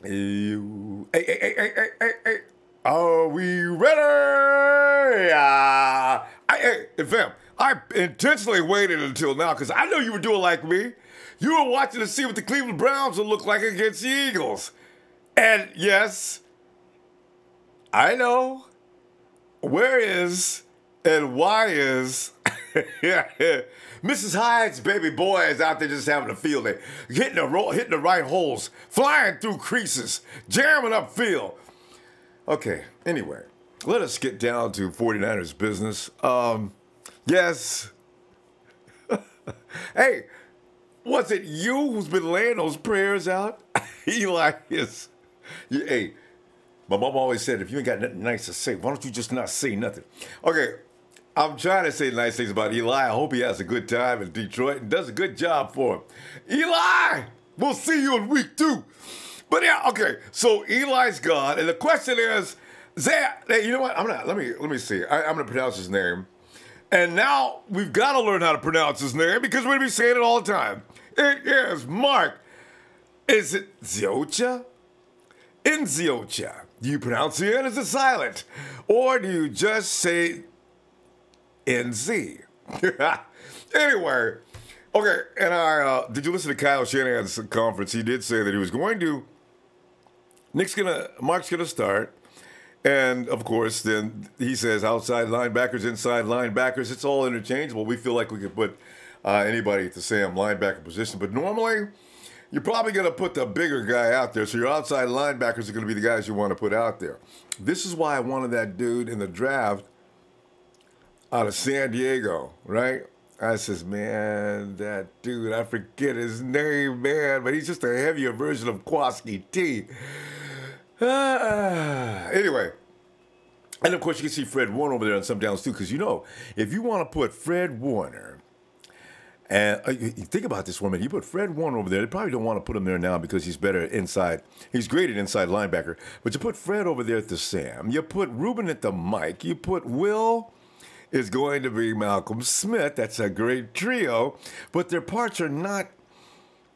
Hey. Are we ready? Hey, fam, I intentionally waited until now because I know you were doing like me. You were watching to see what the Cleveland Browns would look like against the Eagles. And yes, I know. Where is and why is Mrs. Hyde's baby boy is out there just having a field day, hitting the right holes, flying through creases, jamming upfield. Okay, anyway, let us get down to 49ers business. Yes. Hey, was it you who's been laying those prayers out? Eli is. Hey, my mom always said, if you ain't got nothing nice to say, why don't you just not say nothing? Okay, I'm trying to say nice things about Eli. I hope he has a good time in Detroit and does a good job for him. Eli, we'll see you in week 2. But yeah, okay, so Eli's gone, and the question is, you know what? Let me see. I'm gonna pronounce his name. And now we've got to learn how to pronounce his name because we're gonna be saying it all the time. It is Mark. Is it Nzeocha? Nzeocha. Do you pronounce the N as a silent? Or do you just say NZ? Anyway, okay, and did you listen to Kyle Shanahan's conference? He did say that he was going to, Mark's gonna start, and of course, then he says outside linebackers, inside linebackers, it's all interchangeable. We feel like we could put anybody at the same linebacker position, but normally, you're probably going to put the bigger guy out there, so your outside linebackers are going to be the guys you want to put out there. This is why I wanted that dude in the draft out of San Diego, right? I says, man, that dude, I forget his name, man, but he's just a heavier version of Kwaski T. Anyway, and of course you can see Fred Warner over there on some downs too, because you know, if you want to put Fred Warner, and you think about this for a minute. You put Fred Warner over there. They probably don't want to put him there now because he's better inside. He's great at inside linebacker. But you put Fred over there at the Sam. You put Ruben at the Mike. You put Will is going to be Malcolm Smith. That's a great trio. But their parts are not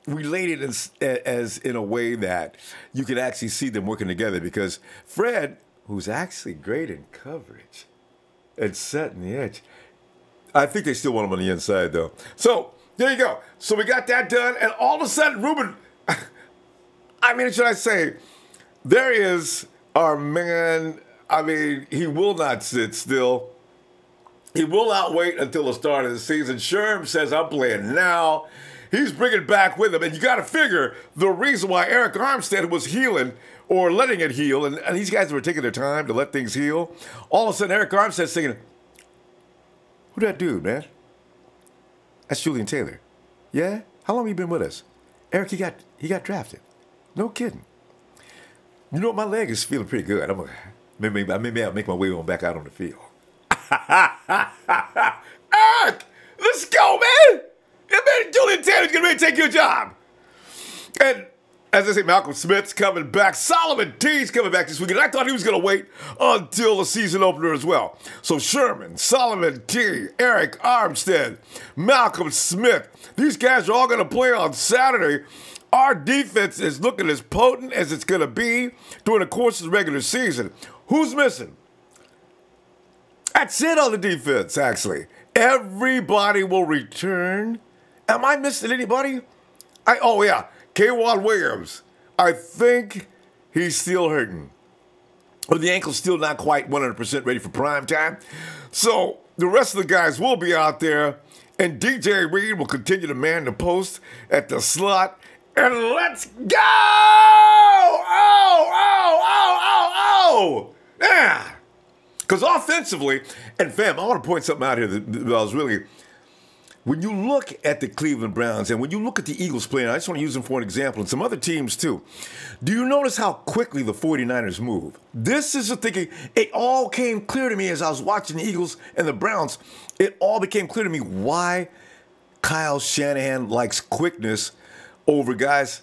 related as in a way that you can actually see them working together. Because Fred, who's actually great in coverage and setting the edge, I think they still want him on the inside, though. So, there you go. So, we got that done. And all of a sudden, Ruben, I mean, should I say, there is our man. I mean, he will not sit still. He will not wait until the start of the season. Sherm says, I'm playing now. He's bringing it back with him. And you got to figure the reason why Arik Armstead was healing or letting it heal, and these guys were taking their time to let things heal. All of a sudden, Arik Armstead's thinking, who that dude, man? That's Julian Taylor. Yeah? How long have you been with us? Arik, he got drafted. No kidding. You know what? My leg is feeling pretty good. Maybe I'll make my way on back out on the field. Arik, let's go, man! Julian Taylor's getting ready to take your job. And as I say, Malcolm Smith's coming back. Solomon T's coming back this weekend. I thought he was going to wait until the season opener as well. So Sherman, Solomon T, Arik Armstead, Malcolm Smith. These guys are all going to play on Saturday. Our defense is looking as potent as it's going to be during the course of the regular season. Who's missing? That's it on the defense, actually. Everybody will return. Am I missing anybody? Oh, yeah. K'Wan Williams, I think he's still hurting. But the ankle's still not quite 100% ready for prime time. So the rest of the guys will be out there, and DJ Reed will continue to man the post at the slot. And let's go! Oh! Yeah! Because offensively, and fam, I want to point something out here that I was really... When you look at the Cleveland Browns and when you look at the Eagles playing, I just want to use them for an example, and some other teams too. Do you notice how quickly the 49ers move? This is the thinking. It all came clear to me as I was watching the Eagles and the Browns. It all became clear to me why Kyle Shanahan likes quickness over guys.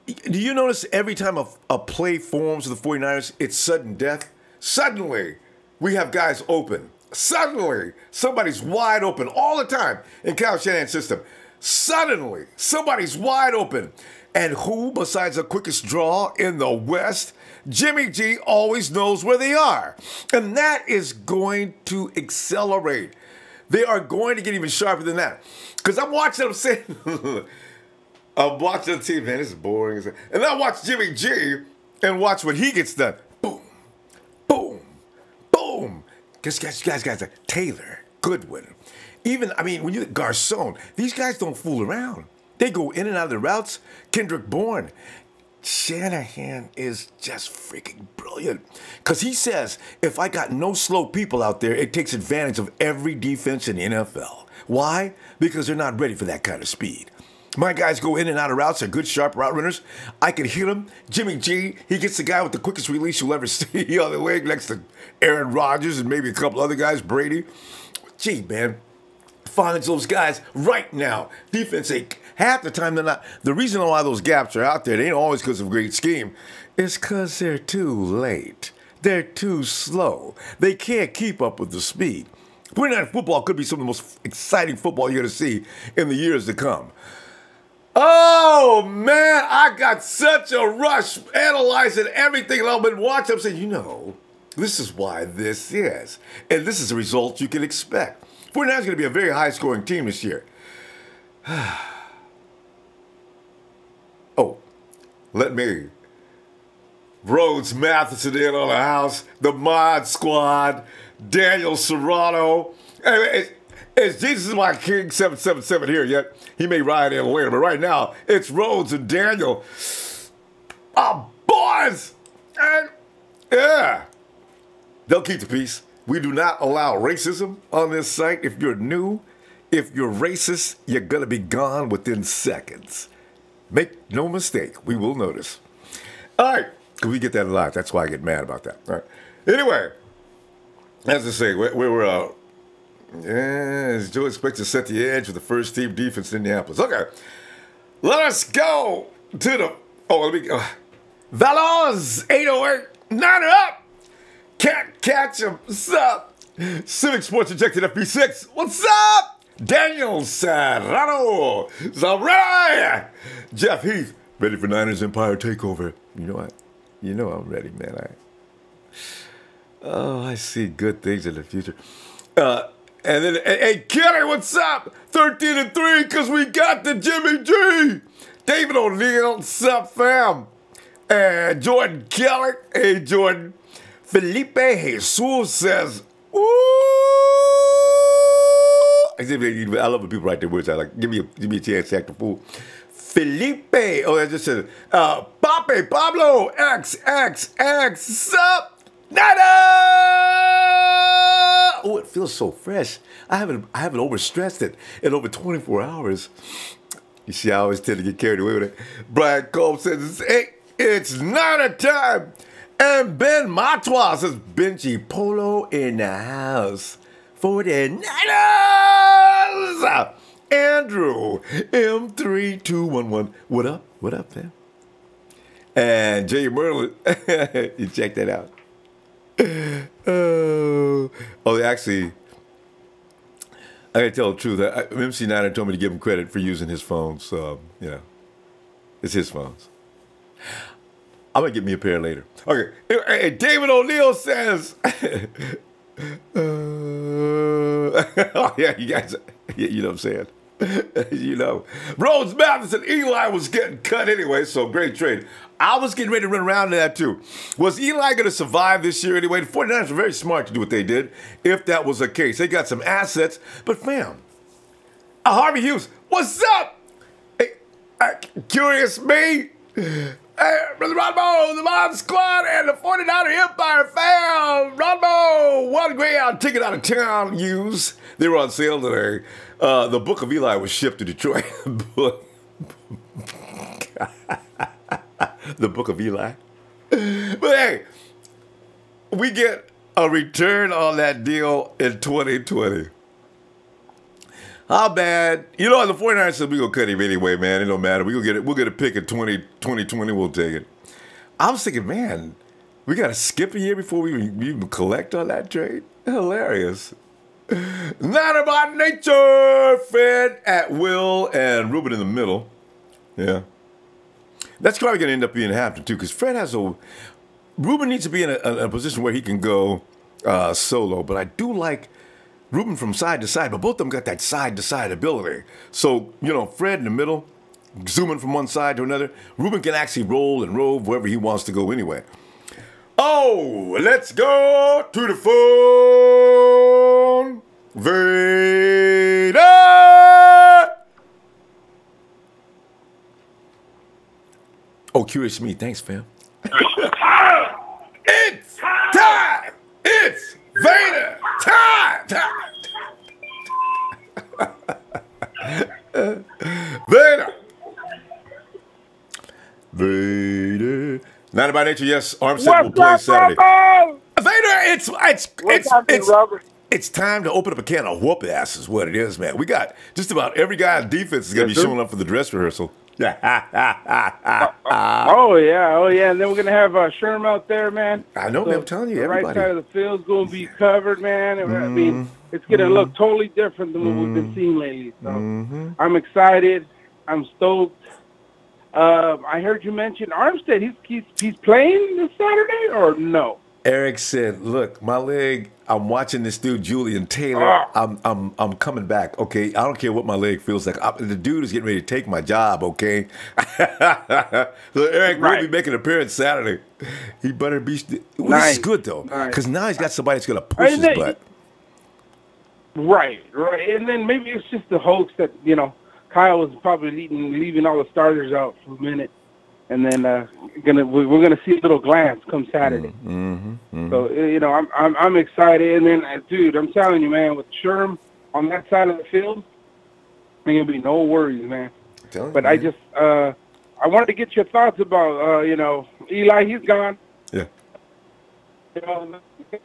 Do you notice every time a play forms with the 49ers, it's sudden death? Suddenly, we have guys open. Suddenly, somebody's wide open all the time in Kyle Shanahan's system. Suddenly, somebody's wide open. And who, besides the quickest draw in the West, Jimmy G always knows where they are. And that is going to accelerate. They are going to get even sharper than that. Because I'm watching them say, I'm watching the team, man, this is boring. And I watch Jimmy G and watch what he gets done. Boom, boom, boom. Guys, like Taylor, Goodwin. Even, I mean, when you Garcon, these guys don't fool around. They go in and out of the routes. Kendrick Bourne. Shanahan is just freaking brilliant. Because he says, if I got no slow people out there, it takes advantage of every defense in the NFL. Why? Because they're not ready for that kind of speed. My guys go in and out of routes. They're good, sharp route runners. I can hit them. Jimmy G, he gets the guy with the quickest release you'll ever see on the leg next to Aaron Rodgers and maybe a couple other guys, Brady. Gee, man. Finds those guys right now. Defense, half the time they're not. The reason why those gaps are out there, they ain't always because of great scheme. It's because they're too late. They're too slow. They can't keep up with the speed. 49 football could be some of the most exciting football you're going to see in the years to come. Oh, man, I got such a rush analyzing everything that I've been watching. I'm saying, you know, this is why this is. And this is the result you can expect. 49 is going to be a very high-scoring team this year. Oh, let me. Rhodes Matheson in on the house, the Mod Squad, Daniel Serrano. It's Jesus is my King 777 here yet. He may ride in later, but right now, it's Rhodes and Daniel. Oh, boys! And, yeah. They'll keep the peace. We do not allow racism on this site. If you're new, if you're racist, you're going to be gone within seconds. Make no mistake, we will notice. All right, because we get that a lot. That's why I get mad about that. All right. Anyway, as I say, we're as Joe expects to set the edge with the first team defense in Indianapolis. Okay, let us go to the, Valons, 808, 9 up. Can't catch him. What's up? Civic Sports Injected FP6. What's up? Daniel Serrano. Zarai. Jeff Heath. Ready for Niners Empire Takeover. You know what? You know I'm ready, man. I see good things in the future. And then, hey, Kelly, what's up? 13-3, because we got the Jimmy G. David O'Neill, what's up, fam? And Jordan Kelly. Hey, Jordan. Felipe Jesus says, ooh. I love when people write their words out. Like, give me a chance to act a fool. Felipe, I just said, Pape, Pablo, XXX, sup, Nada! Oh, it feels so fresh. I haven't overstressed it in over 24 hours. You see, I always tend to get carried away with it. Brian Cole says, hey, it's Nada time. And Ben Matwa says, Benji Polo in the house. 49ers! Andrew, M3211. What up? What up, fam? And Jay Merlin, you check that out. Actually, I gotta tell the truth. MC9 told me to give him credit for using his phone, so, you know, it's his phones. I'm gonna get me a pair later. Okay, hey, David O'Neill says, oh, yeah, you guys, you know what I'm saying? You know, Rhodes Matheson, Eli was getting cut anyway, so great trade. I was getting ready to run around to that too. Was Eli going to survive this year anyway? The 49ers were very smart to do what they did, if that was the case. They got some assets, but fam, Harvey Hughes, what's up? Hey, Curious Me, hey, Brother Ronbo, the Mod Squad, and the 49er Empire fam. Ronbo, one Greyhound ticket out of town use. They were on sale today. The Book of Eli was shipped to Detroit. The Book of Eli. But hey, we get a return on that deal in 2020. How bad? You know, the 49ers said we're going to cut him anyway, man. It don't matter. We'll get a pick in 2020. We'll take it. I was thinking, man, we got to skip a year before we even collect on that trade? Hilarious. Not about nature. Fred at will and Ruben in the middle. Yeah. That's probably going to end up being Hampton, too, because Fred has a... Ruben needs to be in a position where he can go solo, but I do like Ruben from side to side, but both of them got that side-to-side ability. So, you know, Fred in the middle, zooming from one side to another. Ruben can actually roll and rove wherever he wants to go anyway. Oh, let's go to the phone. Vader! Oh, Curious Me. Thanks, fam. It's time! It's Vader! Time! Vader! Vader. Not by nature, yes. Armstead will play Saturday. Vader, it's time to open up a can of whoop ass is what it is, man. We got just about every guy on defense is going to be showing up for the dress rehearsal. Oh yeah. And then we're gonna have Sherman out there, man. I know, man. I'm telling you, everybody. The right side of the field's gonna be covered, man. I mean, it's gonna look totally different than what we've been seeing lately. So I'm excited. I'm stoked. I heard you mention Armstead. He's playing this Saturday or no? Arik said, "Look, my leg. I'm watching this dude, Julian Taylor. I'm coming back. Okay, I don't care what my leg feels like. The dude is getting ready to take my job. Okay." So Arik will be making an appearance Saturday. He better be. Well, this is good though, because now he's got somebody that's going to push his butt. Right. And then maybe it's just the hoax that Kyle was probably leaving all the starters out for a minute. And then we're gonna see a little glance come Saturday. So I'm excited. And then, dude, I'm telling you, man, with Sherm on that side of the field, there's gonna be no worries, man. But I just I wanted to get your thoughts about Eli. He's gone. Yeah. I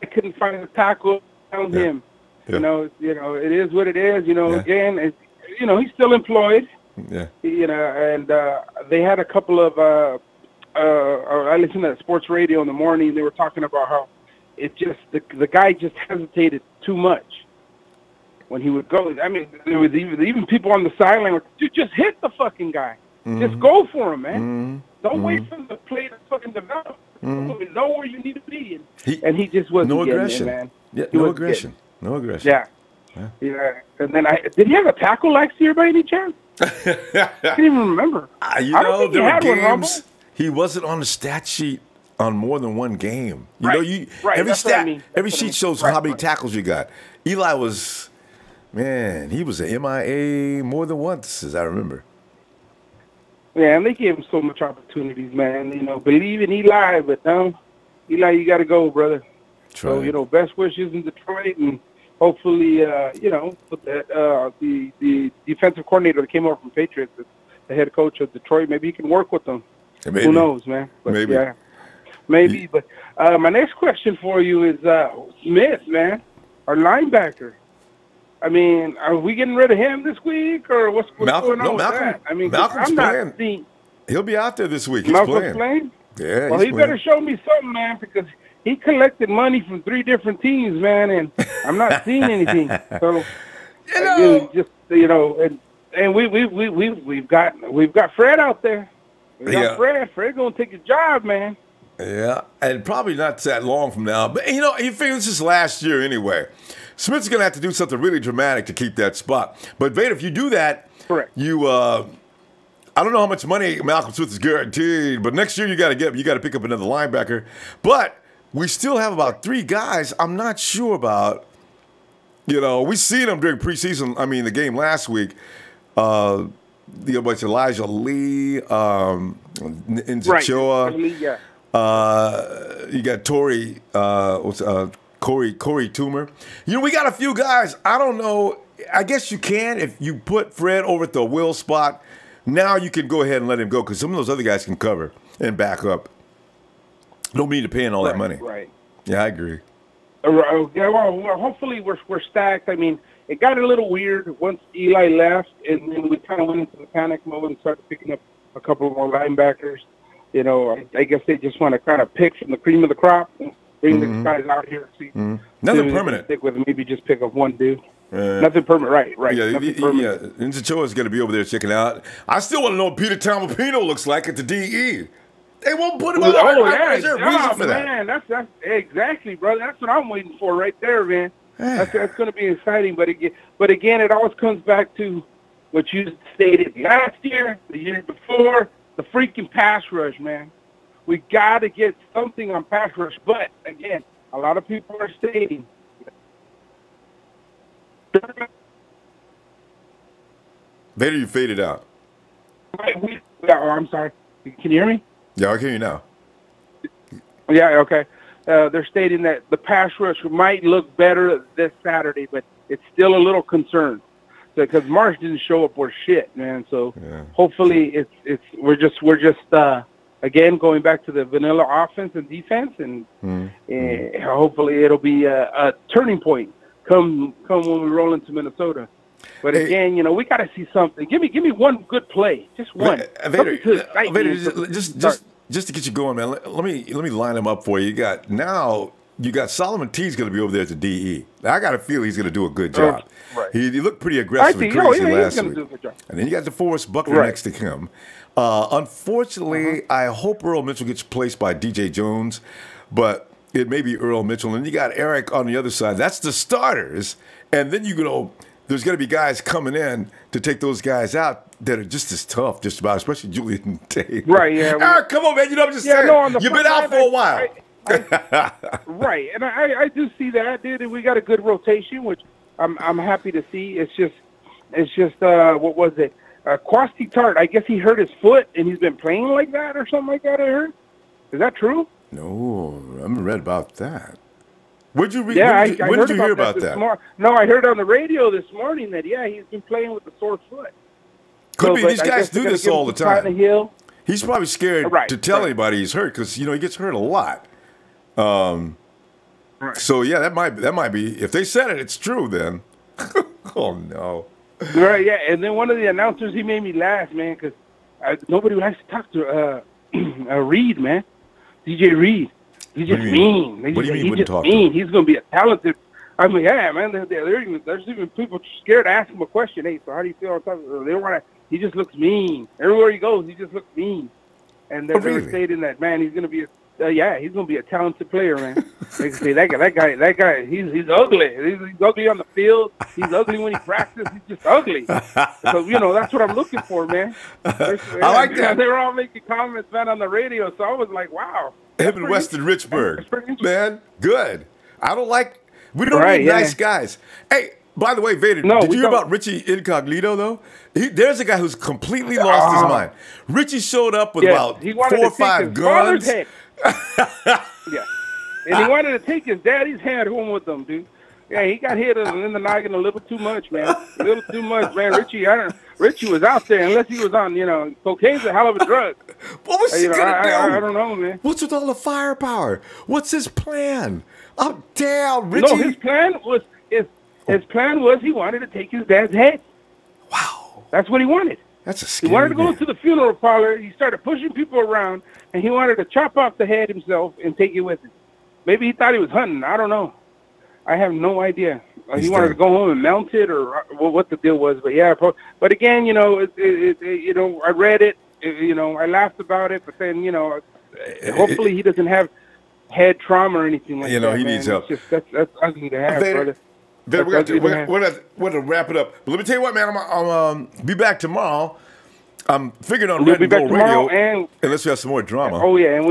couldn't find a tackle on him. Yeah. It is what it is. Again, he's still employed. Yeah. And they had a couple of I listened to sports radio in the morning, and they were talking about how it just the guy just hesitated too much when he would go. I mean, there was even people on the sideline were, dude, just hit the fucking guy. Just go for him, man. Don't wait for the play to fucking develop. Know where you need to be. And he just wasn't no aggression, man. Yeah, no aggression. No aggression. Yeah. And then did he have a tackle last year by any chance? I can't even remember. There were games he wasn't on the stat sheet on more than one game. Every sheet shows how many tackles you got. Eli was, man, he was an MIA more than once, as I remember. Yeah, and they gave him so much opportunities, man. Believe in Eli, but no, Eli, you got to go, brother. So best wishes in Detroit, and hopefully, the defensive coordinator that came over from Patriots, the head coach of Detroit, maybe he can work with them. Maybe. Who knows, man? But, maybe. Yeah, maybe. But my next question for you is Smith, man, our linebacker. I mean, are we getting rid of him this week, or what's going on with that? I mean, Malcolm's playing. He'll be out there this week. He's playing. Yeah, well, he better show me something, man, because he collected money from 3 different teams, man, and I'm not seeing anything. So, and we've got Fred out there. We got Fred. Fred's gonna take his job, man. Yeah, and probably not that long from now. But you figure this is last year anyway. Smith's gonna have to do something really dramatic to keep that spot. But Vader, if you do that, correct. I don't know how much money Malcolm Smith is guaranteed, but next year you got to pick up another linebacker. But we still have about 3 guys I'm not sure about. We seen them during preseason. I mean, the game last week. Elijah Lee, Nzeocha. Right. You got Corey Toomer. We got a few guys. I don't know. I guess you can if you put Fred over at the will spot. Now you can go ahead and let him go because some of those other guys can cover and back up. Don't need to pay all that money. Right. Yeah, I agree. Yeah, well, hopefully we're stacked. I mean, it got a little weird once Eli left, and then we kind of went into the panic mode and started picking up a couple more linebackers. I guess they just want to kind of pick from the cream of the crop and bring these guys out here. See, nothing permanent. Stick with them. Maybe just pick up one dude. Nothing permanent, right. Yeah, Nothing permanent. Nzeocha is going to be over there checking out. I still want to know what Peter Tampapino looks like at the DE. They won't put him on. Yeah, is there a reason for that? Man, that's exactly, brother. That's what I'm waiting for right there, man. That's going to be exciting. But again, it always comes back to what you stated last year, the year before, the freaking pass rush, man. We got to get something on pass rush. But again, a lot of people are stating. Vader, you faded out. I'm sorry. Can you hear me? Yeah, I can hear you now. Yeah, okay. They're stating that the pass rush might look better this Saturday, but it's still a little concerned because Marsh didn't show up worth shit, man. So hopefully we're just again going back to the vanilla offense and defense, and hopefully it'll be a turning point come when we roll into Minnesota. But again, we got to see something. Give me one good play, just one. Vader, just to get you going, man. Let me line them up for you. You got Solomon T's going to be over there at the DE. I got a feel he's going to do a good job. Right. He looked pretty aggressive and crazy last week. Do a good job. And then you got DeForest Buckner next to him. Unfortunately, I hope Earl Mitchell gets replaced by DJ Jones, but it may be Earl Mitchell. And you got Arik on the other side. That's the starters. And then there's going to be guys coming in to take those guys out that are just as tough, just about, especially Julian Dave. Right, yeah. Eric, come on, man. I'm just saying. No, you've been out for a while. Right, and I do see that, dude. And we got a good rotation, which I'm happy to see. It's just what was it? Kwasi Tart. I guess he hurt his foot, and he's been playing like that or something like that. I heard. Is that true? No, I haven't read about that. Where'd you read? Yeah, when did you hear about that? No, I heard on the radio this morning that he's been playing with a sore foot. Could be. These guys do this all the time. He's probably scared to tell anybody he's hurt because he gets hurt a lot. So yeah, that might be. If they said it, it's true. Then, oh no. Right, yeah, and then one of the announcers, he made me laugh, man, because nobody likes to talk to Reed, man, DJ Reed. He's just mean. What do you mean he's wouldn't just talk mean. to him? He's going to be a talented. I mean, yeah, man. There's even people scared to ask him a question. Hey, so how do you feel on top of? They don't want to. He just looks mean. Everywhere he goes, he just looks mean. And they're stating that, man, he's going to be he's going to be a talented player, man. They can say that guy, he's ugly. He's ugly on the field. He's ugly when he practices. He's just ugly. So that's what I'm looking for, man. I like that. They were all making comments, man, on the radio. So I was like, wow. Him and Weston Richburg, man, good. We don't need nice guys. Hey, by the way, Vader, did you hear about Richie Incognito, though? There's a guy who's completely lost his mind. Richie showed up with about 4 or 5 guns. Yeah. And he wanted to take his daddy's head home with him, dude. Yeah, he got hit in the noggin a little too much, man. A little too much, man. Richie was out there, unless he was on, cocaine's a hell of a drug. What was he going to do? I don't know, man. What's with all the firepower? What's his plan? I'm down, Richie. No, his plan was he wanted to take his dad's head. Wow. That's what he wanted. That's a scary He wanted to go to the funeral parlor. He started pushing people around, and he wanted to chop off the head himself and take it with him. Maybe he thought he was hunting. I don't know. I have no idea. He wanted to go home and mount it, or what the deal was. But yeah, but again, I read it. I laughed about it. But then, hopefully he doesn't have head trauma or anything like that. He needs help. That's ugly to have, brother. We're going to wrap it up. But let me tell you what, man. I'll be back tomorrow. I'm figuring on Red and Gold Radio, unless we have some more drama. Oh yeah,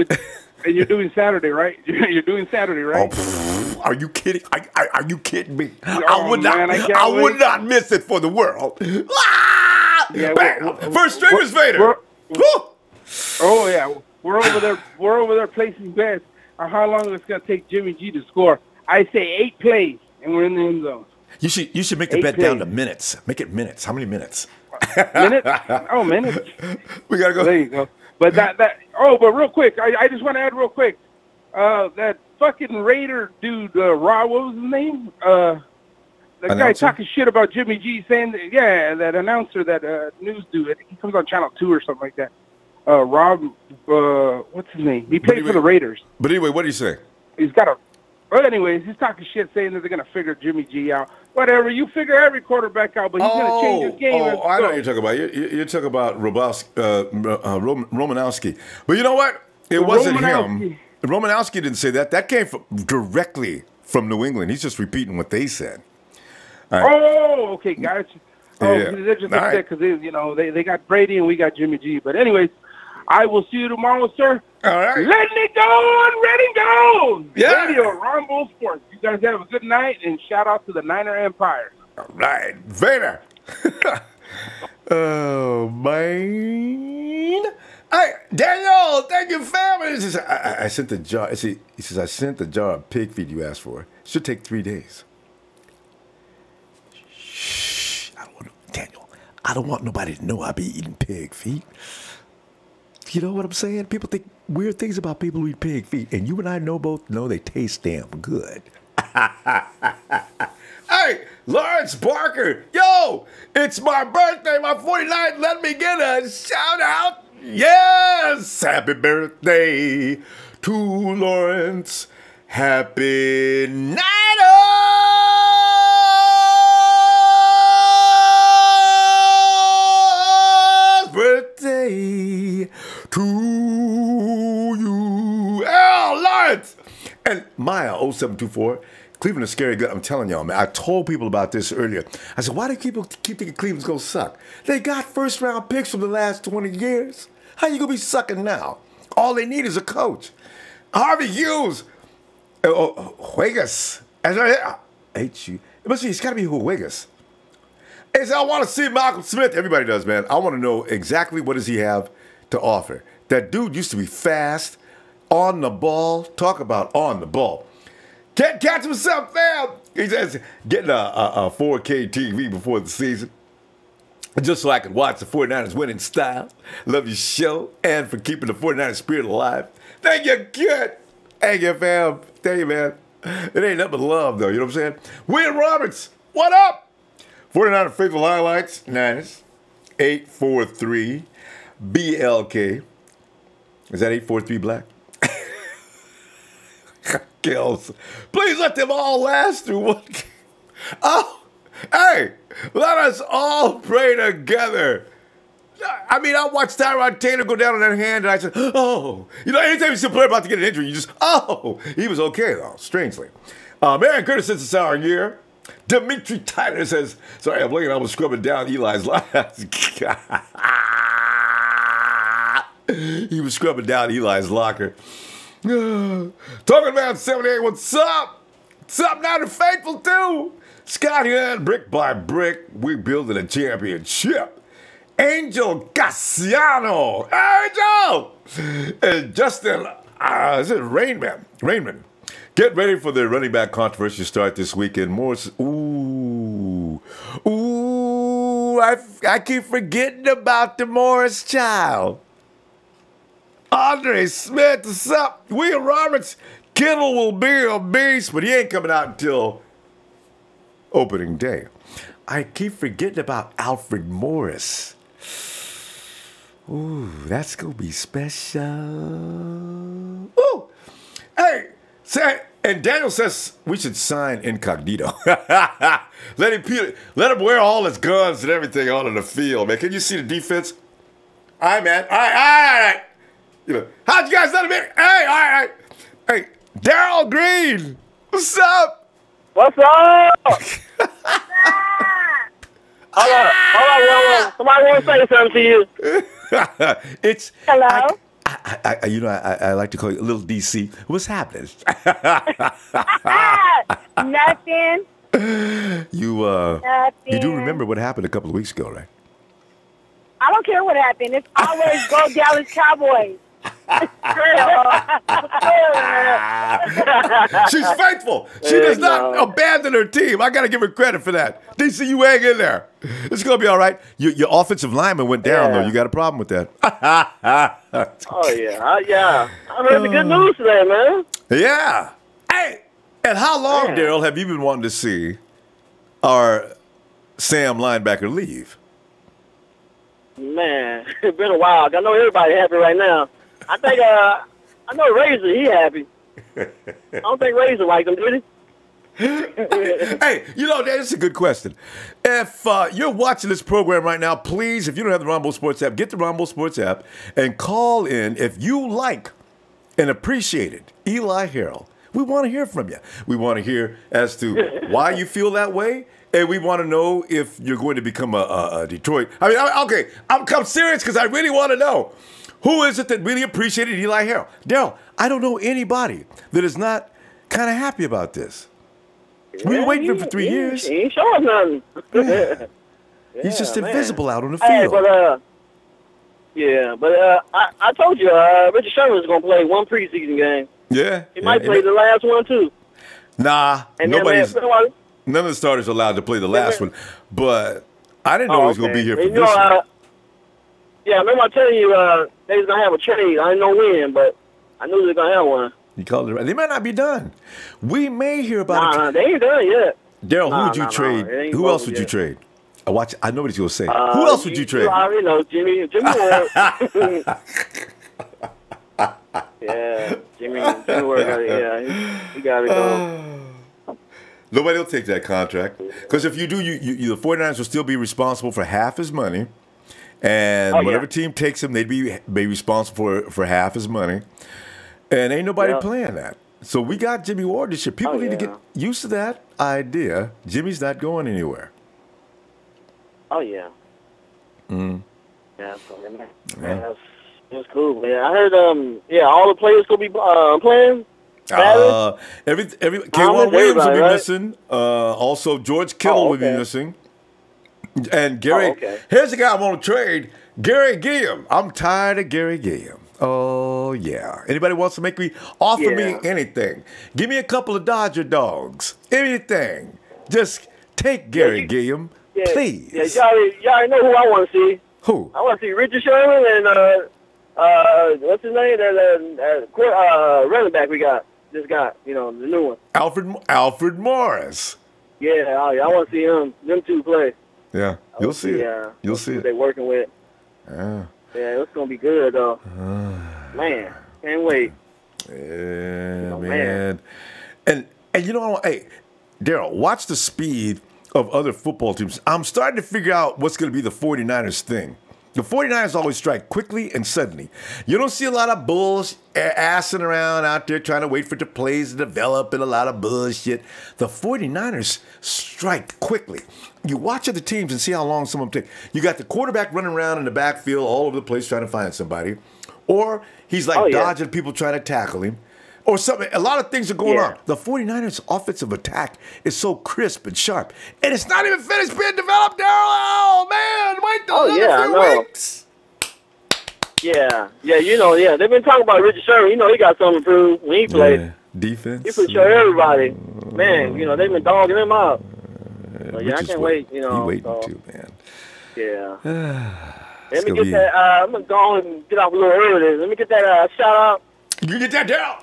and you're doing Saturday, right? You're doing Saturday, right? Oh, are you kidding? Are you kidding me? Oh, I would not miss it for the world. First stringers, Vader. Oh yeah, we're over there placing bets on how long it's gonna take Jimmy G to score. I say 8 plays, and we're in the end zone. You should make the bet down to minutes. Make it minutes. How many minutes? Minutes? Oh, minutes. We gotta go. There you go. But but real quick, I just want to add real quick, that fucking Raider dude, Raw, what was his name? The guy talking shit about Jimmy G, saying that announcer, that news dude, I think he comes on Channel 2 or something like that. Rob, what's his name? He played for the Raiders. But anyway, what do you say? He's got But anyways, he's talking shit saying that they're going to figure Jimmy G out. Whatever, you figure every quarterback out, but he's going to change his game. Oh, I know what you're talking about. You're talking about Romanowski. But you know what? It wasn't him. Romanowski didn't say that. That came directly from New England. He's just repeating what they said. Right. Oh, okay, guys. Oh, yeah. They're just upset because they got Brady and we got Jimmy G. But anyways, I will see you tomorrow, sir. All right. Letting it go and ready go. Yeah. Radio, Ronbo Sports. You guys have a good night, and shout out to the Niner Empire. All right. Vader. Oh, man. Hey, Daniel, thank you, family. I sent the jar. He says, I sent the jar of pig feet you asked for. Should take 3 days. Shh. Daniel, I don't want nobody to know I be eating pig feet. You know what I'm saying? People think weird things about people who eat pig feet, and you and I both know they taste damn good. Hey, Lawrence Barker, yo, it's my birthday, my 49th. Let me get a shout out. Yes, happy birthday to Lawrence. Happy night. Birthday to you. Oh, Lawrence. And Maya, 0724, Cleveland is scary good. I'm telling y'all, man. I told people about this earlier. I said, why do people keep thinking Cleveland's going to suck? They got first-round picks from the last 20 years. How you going to be sucking now? All they need is a coach. Harvey Hughes. Huegas. I hate you. It must be, it's got to be Huegas. He said, I want to see Malcolm Smith. Everybody does, man. I want to know exactly what does he have to offer. That dude used to be fast, on the ball. Talk about on the ball. Can't catch himself, fam. He says, getting a 4K TV before the season, just so I can watch the 49ers win in style. Love your show and for keeping the 49ers spirit alive. Thank you, kid. Thank you, fam. Thank you, man. It ain't nothing but love, though. You know what I'm saying? William Roberts, what up? 49er Faithful Highlights, Niners, 843 BLK. Is that 843 black? Kills. Please let them all last through one. Oh, hey, let us all pray together. I mean, I watched Tyrod Taylor go down on that hand, and I said, oh. You know, anytime you see a player about to get an injury, you just, oh. He was okay, though, strangely. Marion Curtis says it's our year. Dimitri Tyler says, sorry, I'm looking, I was scrubbing down Eli's lines. He was scrubbing down Eli's locker. Talking about 78, what's up? What's up now to Faithful too? Scott here, brick by brick, we're building a championship. Angel Cassiano, Angel! And Justin, is it Rainman? Get ready for the running back controversy to start this weekend. Morris, I keep forgetting about the Morris child. Andre Smith, what's up? William Roberts, Kittle will be a beast, but he ain't coming out until opening day. I keep forgetting about Alfred Morris. Ooh, that's going to be special. Ooh, hey. And Daniel says we should sign Incognito. Let him wear all his guns and everything out on the field, man. Can you see the defense? All right, man. All right. You know, how'd you guys let him in? Hey, all right. Hey, Daryl Green, what's up? What's up? Hold on. Somebody want to say something to you. It's hello. I like to call you a little DC. What's happening? Nothing. Nothing. You do remember what happened a couple of weeks ago, right? I don't care what happened. It's always go Dallas Cowboys. She's faithful. She does not abandon her team. I got to give her credit for that. DC, you hang in there. It's going to be all right. Your offensive lineman went down, though. You got a problem with that. Oh, yeah. I heard the good news today, man. Yeah. Hey, and how long, Daryl, have you been wanting to see our Sam linebacker leave? Man, it's been a while. I know everybody happy right now. I think, I know Razor, he happy. I don't think Razor liked him, did he? Hey, that's a good question. If you're watching this program right now, please, if you don't have the Ronbo Sports app, get the Ronbo Sports app and call in if you like and appreciated Eli Harold. We want to hear from you. We want to hear as to why you feel that way, and we want to know if you're going to become a Detroit. Okay, I'm serious because I really want to know. Who is it that really appreciated Eli Harold? Daryl, I don't know anybody that is not kind of happy about this. We were waiting for him for 3 years. He ain't showing nothing. Yeah. He's just invisible out on the field. Hey, but I told you, Richard Sherman is going to play one preseason game. Yeah. He might play the last one, too. Nah, none of the starters are allowed to play the last one. But I didn't know he was going to be here for this one. Yeah, remember I telling you they was going to have a trade. I didn't know when, but I knew they were going to have one. You called it right. They might not be done. We may hear about it. Nah, they ain't done yet. Daryl, who would you trade? Who else would you trade? I know what he's going to say. Who else would you trade? You already know, Jimmy Ward. Yeah, Jimmy Ward. He got to go. Nobody will take that contract. Because if you do, the 49ers will still be responsible for half his money. And whatever team takes him, they'd be responsible for half his money. And ain't nobody playing that. So we got Jimmy Ward this year. People need to get used to that idea. Jimmy's not going anywhere. Oh, yeah. Yeah, so, that's cool, man. I heard, all the players will be playing. K'Waun Williams will be missing. Also, George Kittle will be missing. And Gary, here's the guy I want to trade, Gary Gilliam. I'm tired of Gary Gilliam. Oh, yeah. Anybody wants to offer me anything? Give me a couple of Dodger dogs. Anything. Just take Gary Gilliam, please. Yeah, y'all already know who I want to see. Who? I want to see Richard Sherman and, what's his name? Running back we got. Just got, the new one. Alfred Morris. Yeah, I want to see them two play. Yeah, you'll see it. You'll see it. They're working with. Yeah. Yeah, it's going to be good, though. Man, can't wait. Yeah, man. And hey, Daryl, watch the speed of other football teams. I'm starting to figure out what's going to be the 49ers thing. The 49ers always strike quickly and suddenly. You don't see a lot of bulls assing around out there trying to wait for the plays to develop and a lot of bullshit. The 49ers strike quickly. You watch other teams and see how long some of them take. You got the quarterback running around in the backfield all over the place trying to find somebody. Or he's dodging people trying to tackle him. Or something. A lot of things are going on. The 49ers offensive attack is so crisp and sharp. And it's not even finished being developed, Daryl. Oh, man. Wait another few weeks. Yeah. Yeah, they've been talking about Richard Sherman. He got something to prove when he played. Defense. He could show everybody. Man, they've been dogging him out. So, I can't wait, He waiting too, man. Yeah. Let me get that. I'm going to go on and get off a little early. Let me get that shout out. You get that, Daryl.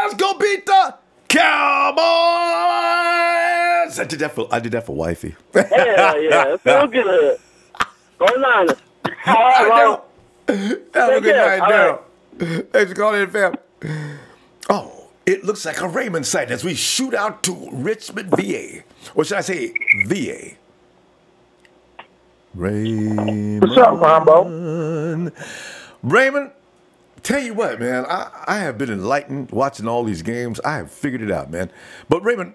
Let's go beat the Cowboys. I did that for wifey. Hell yeah, it feels good. Go Niners. All right, have a good night, Daryl. Thanks for calling in, fam. Oh, it looks like a Raymond sighting as we shoot out to Richmond, VA. Or should I say VA? Raymond. What's up, Ronbo? Raymond, tell you what, man, I have been enlightened watching all these games. I have figured it out, man. But Raymond,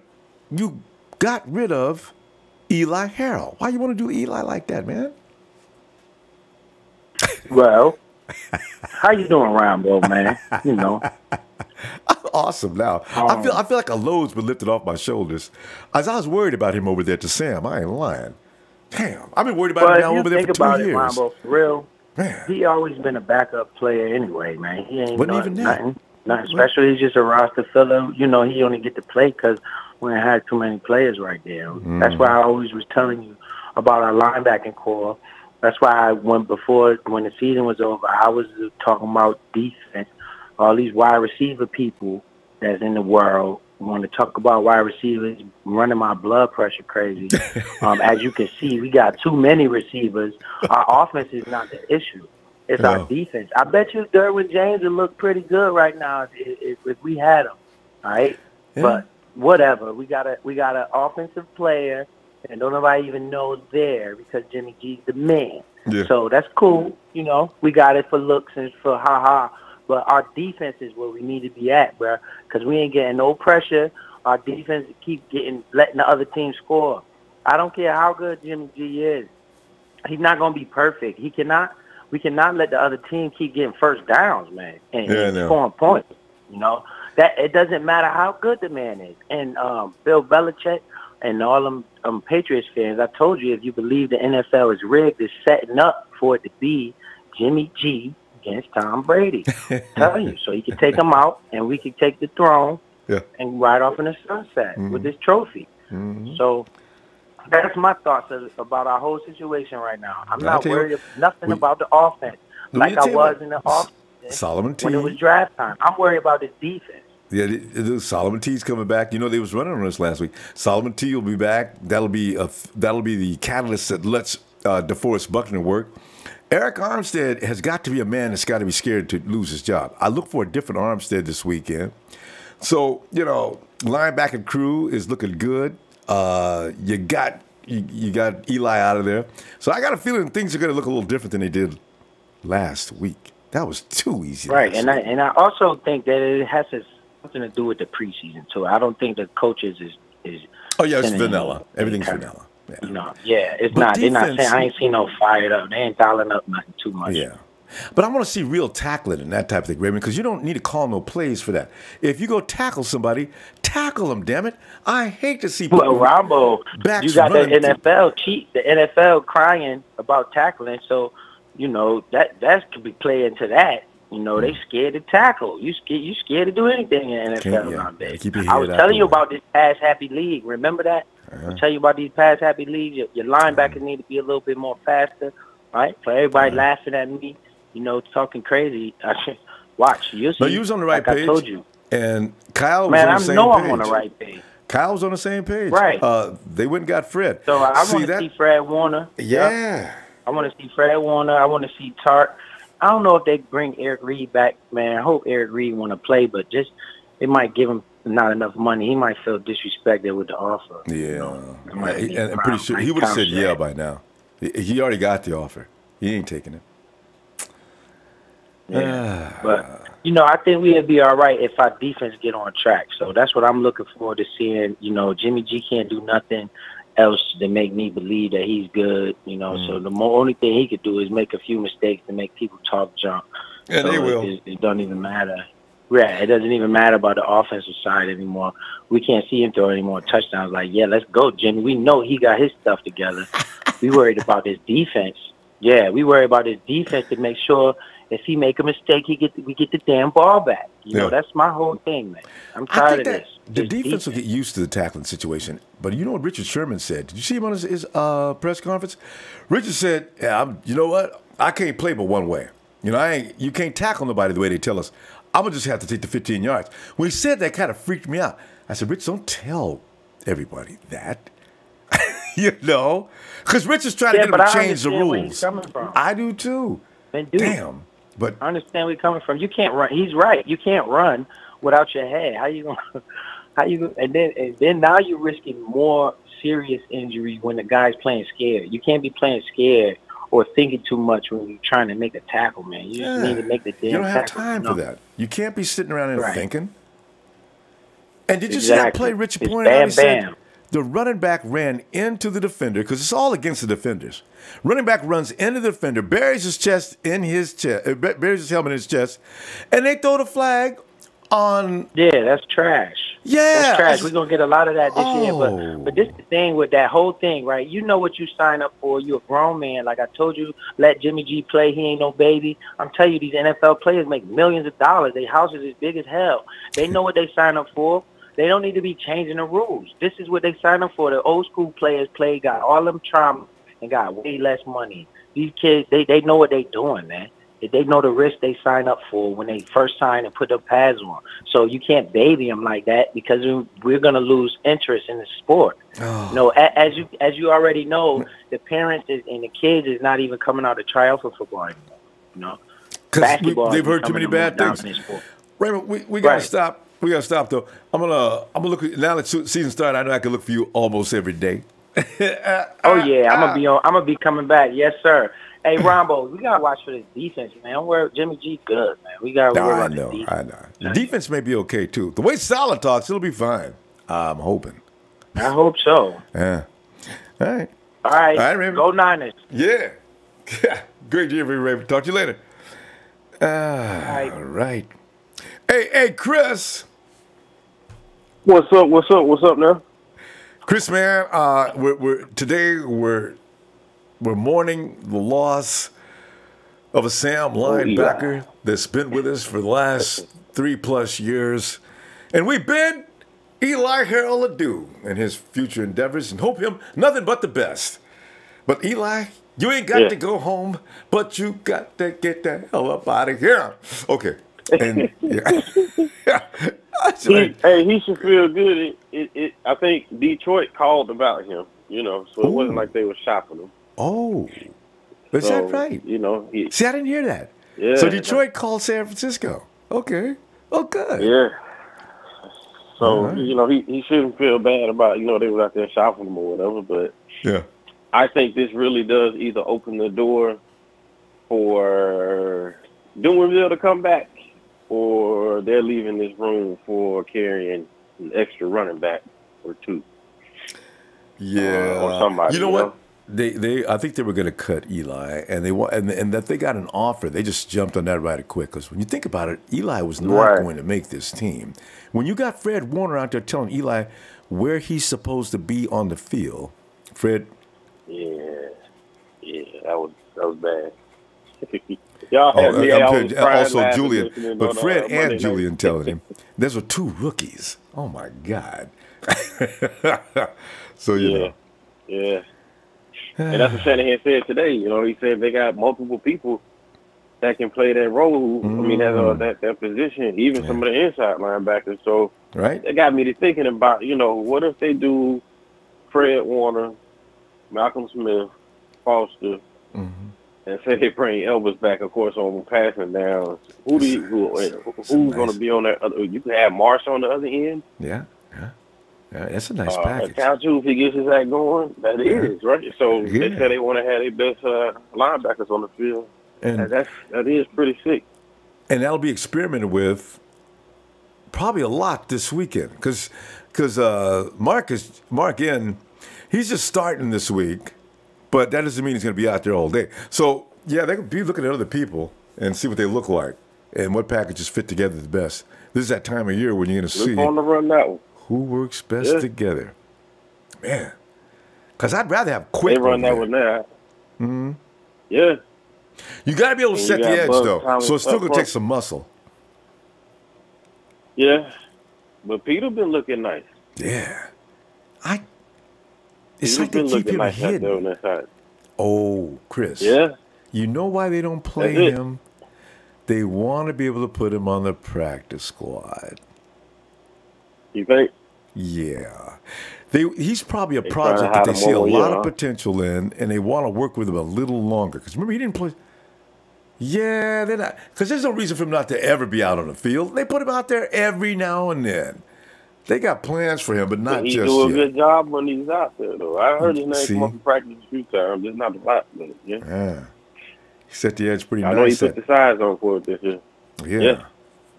you got rid of Eli Harold. Why you want to do Eli like that, man? Well, how you doing, Ronbo, man? I'm awesome now. I feel like a load's been lifted off my shoulders. As I was worried about him over there to Sam, I ain't lying. Damn, I've been worried about him now over there for 2 years. Ronbo, for real, man. He always been a backup player anyway, man. He ain't even nothing special. He's just a roster filler. He only get to play because we ain't had too many players right there. That's why I always was telling you about our linebacking core. That's why when the season was over, I was talking about defense. All these wide receiver people that's in the world, want to talk about wide receivers running my blood pressure crazy. As you can see, we got too many receivers. Our offense is not the issue. It's our defense. I bet you Derwin James would look pretty good right now if we had him. All right? Yeah. But whatever. We got an offensive player, and don't nobody even know there because Jimmy G's the man. Yeah. So that's cool. You know, we got it for looks and for ha-ha. But our defense is where we need to be at, bro, because we ain't getting no pressure. Our defense keep letting the other team score. I don't care how good Jimmy G is. He's not going to be perfect. We cannot let the other team keep getting first downs, man, and scoring points. You know, that it doesn't matter how good the man is. And Bill Belichick and all them Patriots fans, I told you, if you believe the NFL is rigged, it's setting up for it to be Jimmy G against Tom Brady. Telling you, so he can take him out, and we can take the throne and ride off in the sunset with this trophy. So that's my thoughts about our whole situation right now. I'm not worried nothing about the offense like I was in the offense when it was draft time. I'm worried about the defense. Yeah, Solomon T's coming back. You know, they was running on us last week. Solomon T will be back. That'll be the catalyst that lets DeForest Buckner work. Arik Armstead has got to be a man that's got to be scared to lose his job. I look for a different Armstead this weekend. So, you know, linebacker crew is looking good. You got Eli out of there. So I got a feeling things are going to look a little different than they did last week. That was too easy. Right, and I also think that it has something to do with the preseason, too. I don't think the coaches is oh, yeah, it's vanilla. Everything's vanilla. Yeah. You know, it's not. They're not saying, I ain't seen no fired up. They ain't dialing up nothing too much. Yeah. But I want to see real tackling and that type of thing, Raymond, because you don't need to call no plays for that. If you go tackle somebody, tackle them, damn it. I hate to see people. Well, Ronbo, you got the NFL crying about tackling, so, you know, that could be playing into that. You know, they scared to tackle. You scared to do anything in the NFL nowadays. I was telling you about this pass-happy league. Remember that? I was telling you about these pass-happy leagues. Your linebackers need to be a little bit more faster, right? For everybody laughing at me, you know, talking crazy. Watch. You'll see. No, you was on the right page. I told you. And Kyle was on the same page. I'm on the right page. Kyle was on the same page. Right. They went and got Fred. So I want to see Fred Warner. Yeah. I want to see Fred Warner. I want to see Tart. I don't know if they bring Eric Reed back, man. I hope Eric Reed want to play, but just it might give him not enough money. He might feel disrespected with the offer. Yeah. You know? And I'm pretty sure he would have said yeah by now. He already got the offer. He ain't taking it. Yeah. But, you know, I think we'll be all right if our defense get on track. So that's what I'm looking forward to seeing. You know, Jimmy G can't do nothing else to make me believe that he's good, you know. So the only thing he could do is make a few mistakes to make people talk junk. Yeah, so they will. It doesn't even matter. Yeah, it doesn't even matter about the offensive side anymore. We can't see him throw any more touchdowns. Like, yeah, let's go, Jimmy. We know he got his stuff together. We worried about his defense. Yeah, we worry about his defense to make sure if he make a mistake, we get the damn ball back. You know, that's my whole thing, man. I'm tired of this. The defense will get used to the tackling situation. But you know what Richard Sherman said? Did you see him on his press conference? Richard said, you know what? I can't play but one way. You know, you can't tackle nobody the way they tell us. I'm going to just have to take the 15 yards. When he said that, kind of freaked me out. I said, Rich, don't tell everybody that. You know? Because Rich is trying to get him to change the rules. I do too. Damn. But I understand where you're coming from. You can't run. He's right. You can't run without your head. How you going? And then now you're risking more serious injury when the guy's playing scared. You can't be playing scared or thinking too much when you're trying to make a tackle, man. You just need to make the damn tackle. You don't have time for that. You can't be sitting around and thinking. And did you see that play Richard pointed out? He said the running back ran into the defender because it's all against the defenders. Running back runs into the defender, buries his chest in his chest, buries his helmet in his chest, and they throw the flag on. Yeah, that's trash. Yeah, that's trash. We're gonna get a lot of that this year. But this is the thing with that whole thing, right? You know what you sign up for. You're a grown man. Like I told you, let Jimmy G play. He ain't no baby. I'm telling you, these NFL players make millions of dollars. Their houses is big as hell. They know what they sign up for. They don't need to be changing the rules. This is what they sign up for. The old school players got all them trauma and got way less money. These kids, they know what they doing, man. They know the risk they sign up for when they first sign and put their pads on. So you can't baby them like that because we're going to lose interest in the sport. Oh. You know, as you already know, the parents and the kids is not even coming out to try out for football anymore. You know, because they've heard too many bad things. Raymond, we gotta stop. We gotta stop though. I'm gonna look now that season started. I know I can look for you almost every day. Oh yeah, I'm gonna be coming back. Yes, sir. Hey, Ronbo, we gotta watch for this defense, man. Jimmy G good, man. We gotta worry about this defense. I know. The defense may be okay too. The way Salah talks, it'll be fine. I'm hoping. I hope so. Yeah. All right. All right, Raymond. Go Niners. Yeah. Great to hear from you, Raymond. Talk to you later. All right. Hey, Chris. What's up now? Chris, man, we're mourning the loss of a Sam linebacker that's been with us for the last 3+ years. And we bid Eli Harold adieu in his future endeavors and hope him nothing but the best. But Eli, you ain't got to go home, but you got to get the hell up out of here. Okay. And, he should feel good. I think Detroit called about him, you know, so it wasn't like they were shopping him. Oh, is that right? You know, see, I didn't hear that. Yeah. So Detroit called San Francisco. Okay. Oh, good. Yeah. So, you know, he shouldn't feel bad about, you know, they were out there shopping him or whatever, but I think this really does either open the door for Dunwoodville to come back, or they're leaving this room for carrying an extra running back or two. Yeah, or somebody. You know what? I think they were going to cut Eli, and and that they got an offer. They just jumped on that right quick. Because when you think about it, Eli was not going to make this team. When you got Fred Warner out there telling Eli where he's supposed to be on the field, Fred. Yeah, that was bad. Y'all had me. Also, Julian, but Fred and Julian telling him, those were two rookies. Oh my God! So you know. Yeah. And that's what Shanahan said today. You know, he said they got multiple people that can play that role. I mean, that position, even some of the inside linebackers. So that got me to thinking about, you know, what if they do Fred Warner, Malcolm Smith, Foster, and say they bring Elvis back, of course, on passing down. Who's going to be on that other? You can have Marsh on the other end. Yeah, that's a nice package. Count too, if he gets his act going, that is right. So they say they want to have their best linebackers on the field, and that is pretty sick. And that'll be experimented with probably a lot this weekend because Mark in, he's just starting this week, but that doesn't mean he's going to be out there all day. So yeah, they could be looking at other people and see what they look like and what packages fit together the best. This is that time of year when you're going to see on the run that one. Who works best together? Man. Because I'd rather have quick. They run that one there. Mm-hmm. Yeah. You got to be able to set the edge, though. So it's still going to take some muscle. Yeah. But Peter been looking nice. Yeah. It's like they keep him hidden. Oh, Chris. Yeah. You know why they don't play him? They want to be able to put him on the practice squad. You think? Yeah. He's probably a project that they see a lot of potential in, and they want to work with him a little longer. Because remember, he didn't play. Yeah, they're not. Because there's no reason for him not to ever be out on the field. They put him out there every now and then. They got plans for him, but not just yet. He do a good job when he's out there, though. I heard his name come up in practice a few times. It's not a lot, but yeah. He set the edge pretty nice. I know he put the size on for it this year. Yeah.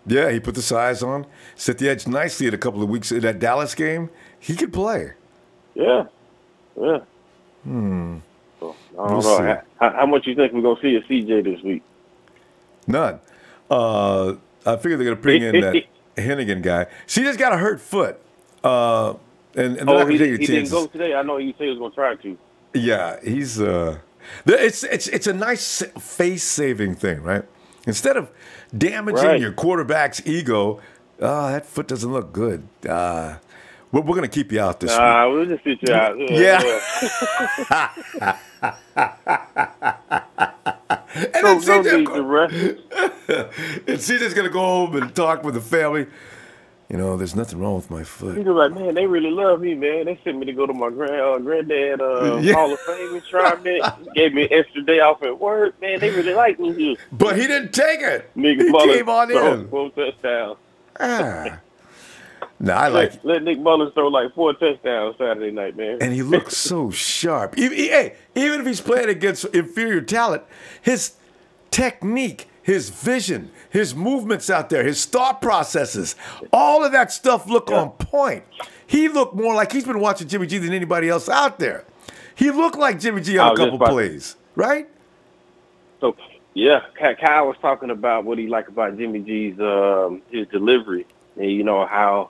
Yeah, he put the size on, set the edge nicely at a couple of weeks in that Dallas game. He could play. Yeah. So, I don't know. How much you think we're going to see of CJ this week? None. I figure they're going to bring in that Hennigan guy. CJ's got a hurt foot. And they're not going to take any chances. He didn't go today? I know you said he was going to try to. Yeah, he's it's a nice face-saving thing, right? Instead of damaging your quarterback's ego, that foot doesn't look good. We're going to keep you out this week. We'll just get you out. Yeah. And then No need to rush it. And CJ's going to go home and talk with the family. You know, there's nothing wrong with my foot. He's like, man, they really love me, man. They sent me to go to my granddad Hall of Fame enshrinement. Gave me an extra day off at work. Man, they really like me here. But he didn't take it. Nick He Mullins came on in. 4 touchdowns. No, I like it. Let Nick Mullins throw like 4 touchdowns Saturday night, man. And he looks so sharp. Even if he's playing against inferior talent, his technique, his vision, his movements out there, his thought processes, all of that stuff look on point. He looked more like he's been watching Jimmy G than anybody else out there. He looked like Jimmy G on a couple plays, right? So, yeah, Kyle was talking about what he liked about Jimmy G's his delivery. And you know how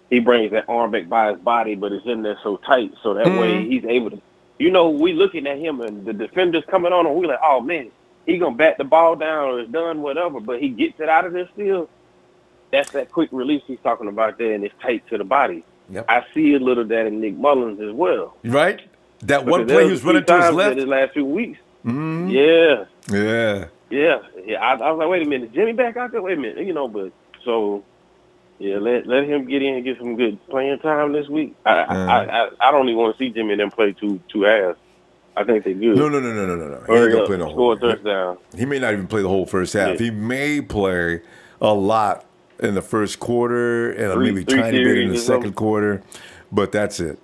he brings that arm back by his body, but it's in there so tight, so that way he's able to. You know, we looking at him and the defenders coming on, and we like, oh man, he gonna bat the ball down or it's done, whatever. But he gets it out of there still. That's that quick release he's talking about there, and it's tight to the body. Yep. I see a little of that in Nick Mullins as well. Right? That one play he was running to his left. The last 2 weeks. Mm-hmm. Yeah. I was like, wait a minute, Jimmy back out there? Wait a minute, you know, but so. Yeah, let him get in and get some good playing time this week. I don't even want to see Jimmy and them play two halves. I think they're good. No. He ain't gonna play the whole. Score a touchdown. He may not even play the whole first half. Yeah. He may play a lot in the first quarter and maybe tiny bit in the second quarter, but that's it.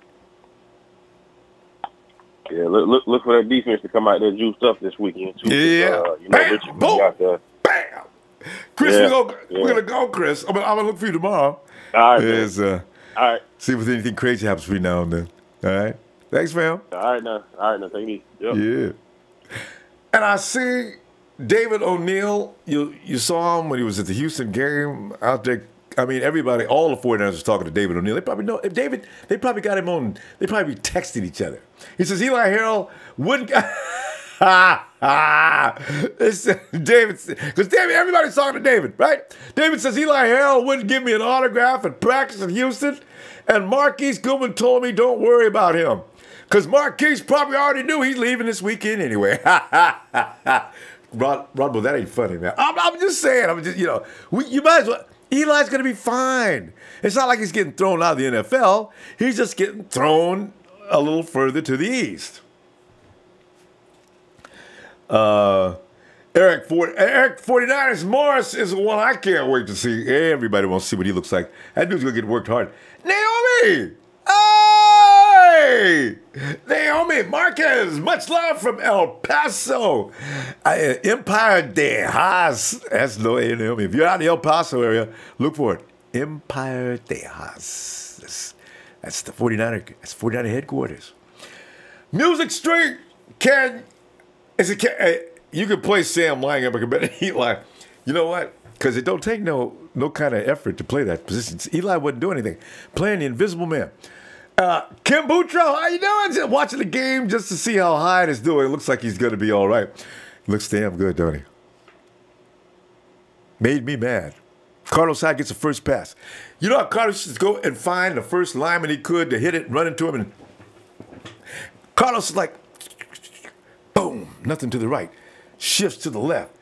Yeah, look for that defense to come out there juiced up this weekend too. Yeah, Richard got there. Bam. Chris, we're gonna go, Chris. I'm gonna look for you tomorrow. All right. All right. See if anything crazy happens between now and then. All right. Thanks, fam. All right, now. Take it easy. Yep. Yeah. And I see David O'Neal. You saw him when he was at the Houston game out there. I mean, everybody, all the 49ers was talking to David O'Neal. They probably know David. They probably got him on. They probably texted each other. He says Eli Harold wouldn't. David, because everybody's talking to David, right? David says Eli Harold wouldn't give me an autograph at practice in Houston, and Marquise Goodwin told me don't worry about him, because Marquise probably already knew he's leaving this weekend anyway. Ronbo, that ain't funny, man. I'm just saying. You might as well. Eli's gonna be fine. It's not like he's getting thrown out of the NFL. He's just getting thrown a little further to the east. Arik 49ers Morris is the one I can't wait to see. Everybody wants to see what he looks like. That dude's gonna get worked hard. Naomi! Hey! Naomi Marquez, much love from El Paso. Empire de Haas. That's Naomi. If you're out in the El Paso area, look for it. Empire de Haas. That's the 49er. That's 49er headquarters. Music Street you can play Sam Linebacker better than Eli. You know what? Because it don't take no kind of effort to play that position. Eli wouldn't do anything. Playing the invisible man. Kim Boutro, how you doing? Just watching the game just to see how Hyde is doing. It looks like he's going to be all right. Looks damn good, don't he? Made me mad. Carlos Hyde gets the first pass. You know how Carlos used to go and find the first lineman he could to hit it, run into him, and Carlos is like, boom, nothing to the right. Shifts to the left.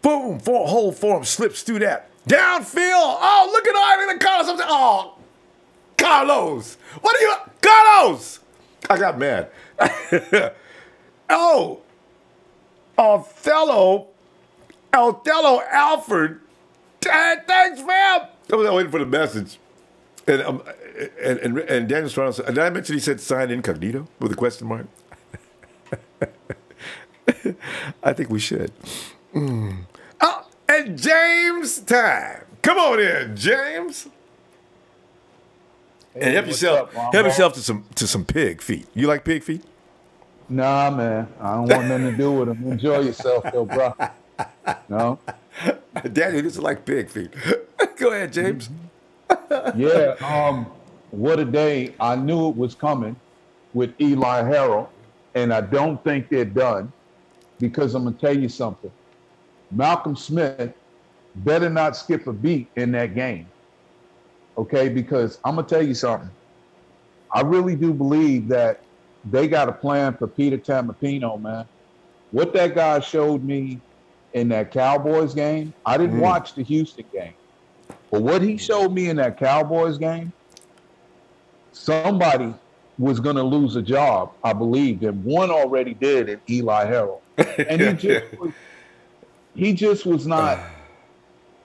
Boom, whole form slips through that. Downfield. Oh, look at Ivan and Carlos. Oh, Carlos. What are you? Carlos. I got mad. Oh, Othello Alford. Thanks, fam. I was waiting for the message. And Daniel's trying to say, did I mention he said sign incognito with a question mark? I think we should. Oh, and James time. Come on in, James. Hey, and help yourself to some pig feet. You like pig feet? Nah, man. I don't want nothing to do with them. Enjoy yourself, though, bro. No? Daniel doesn't like pig feet. Go ahead, James. Yeah. What a day. I knew it was coming with Eli Harold, and I don't think they're done, because I'm going to tell you something. Malcolm Smith better not skip a beat in that game. Okay, because I'm going to tell you something. I really do believe that they got a plan for Peter Tampapino, man. what that guy showed me in that Cowboys game, I didn't watch the Houston game, but what he showed me in that Cowboys game, somebody was going to lose a job, I believe, and one already did in Eli Harold. And he just was not,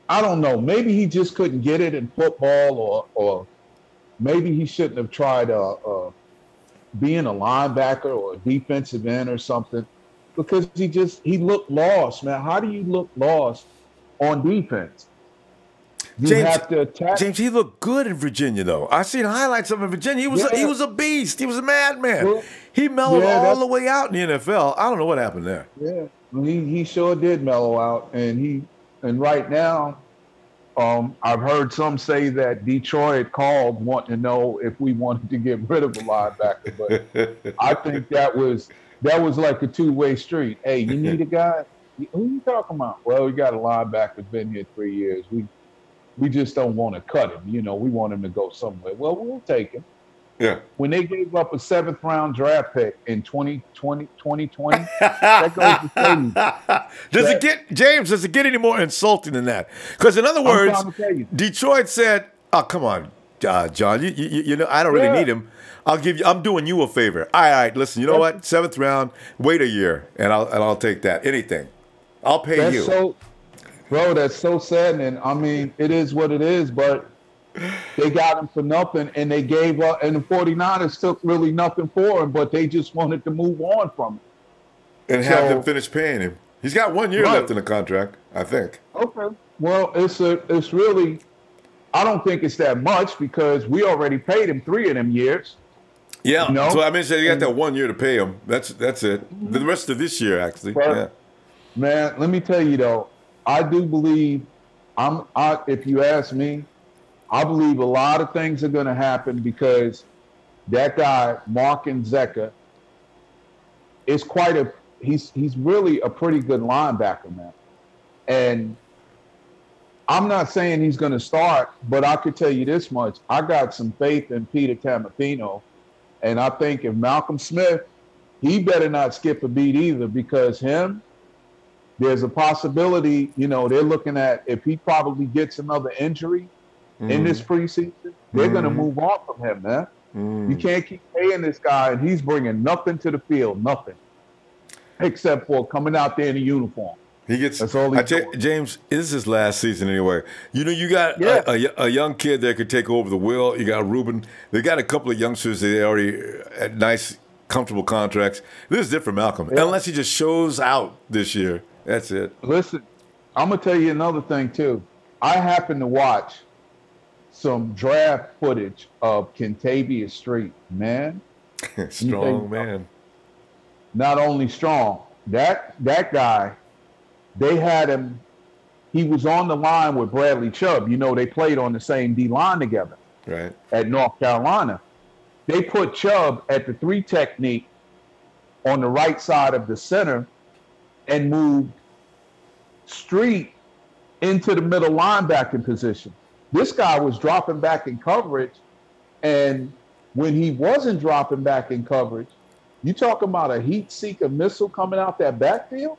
I don't know, maybe he just couldn't get it in football, or maybe he shouldn't have tried being a linebacker or a defensive end or something, because he looked lost, man. How do you look lost on defense? You have to attack. James, he looked good in Virginia, though. I seen highlights of him in Virginia. He was a beast. He was a madman. Well, he mellowed all the way out in the NFL. I don't know what happened there. Yeah, he sure did mellow out, and right now, I've heard some say that Detroit called wanting to know if we wanted to get rid of a linebacker, but I think that was like a two-way street. Hey, you need a guy? Who you talking about? Well, we got a linebacker that's been here 3 years. We just don't want to cut him. You know, we want him to go somewhere. Well, we'll take him. Yeah. When they gave up a 7th-round draft pick in 2020, that goes to James, does it get any more insulting than that? Because in other words, Detroit said, "Oh, come on, John, you know, I don't really need him. I'm doing you a favor. All right, listen, you know what? 7th round, wait a year, and I'll take that. Anything. I'll pay you." Bro, that's so saddening. I mean, it is what it is, but they got him for nothing, and they gave up, and the 49ers took really nothing for him, but they just wanted to move on from it. And have them finish paying him. He's got 1 year left in the contract, I think. Okay. Well, it's really, I don't think it's that much, because we already paid him 3 of them years. Yeah. You know? So I mean, you got that 1 year to pay him. That's it. The rest of this year, actually. But, man, let me tell you though, I do believe, if you ask me, I believe a lot of things are going to happen, because that guy, Mark Nzeocha, is he's really a pretty good linebacker, man. And I'm not saying he's going to start, but I could tell you this much. I got some faith in Peter Tamatino, and I think if Malcolm Smith, he better not skip a beat either, because there's a possibility, you know, they're looking at, if he probably gets another injury in this preseason, they're going to move on from him, man. You can't keep paying this guy, and he's bringing nothing to the field, nothing, except for coming out there in a uniform. That's all he's doing. James, this is his last season anyway. You know, you got a young kid that could take over the wheel. You got Ruben. They got a couple of youngsters that they already had nice, comfortable contracts. This is different, Malcolm. Yeah. Unless he just shows out this year. That's it. Listen, I'm going to tell you another thing, too. I happened to watch some draft footage of Kentavious Street. Man. Strong man. Not only strong. That guy, they had him, he was on the line with Bradley Chubb. You know, they played on the same D-line together. Right. At North Carolina. They put Chubb at the 3 technique on the right side of the center, and moved Street into the middle linebacking position. This guy was dropping back in coverage, and when he wasn't dropping back in coverage, you talking about a heat-seeker missile coming out that backfield?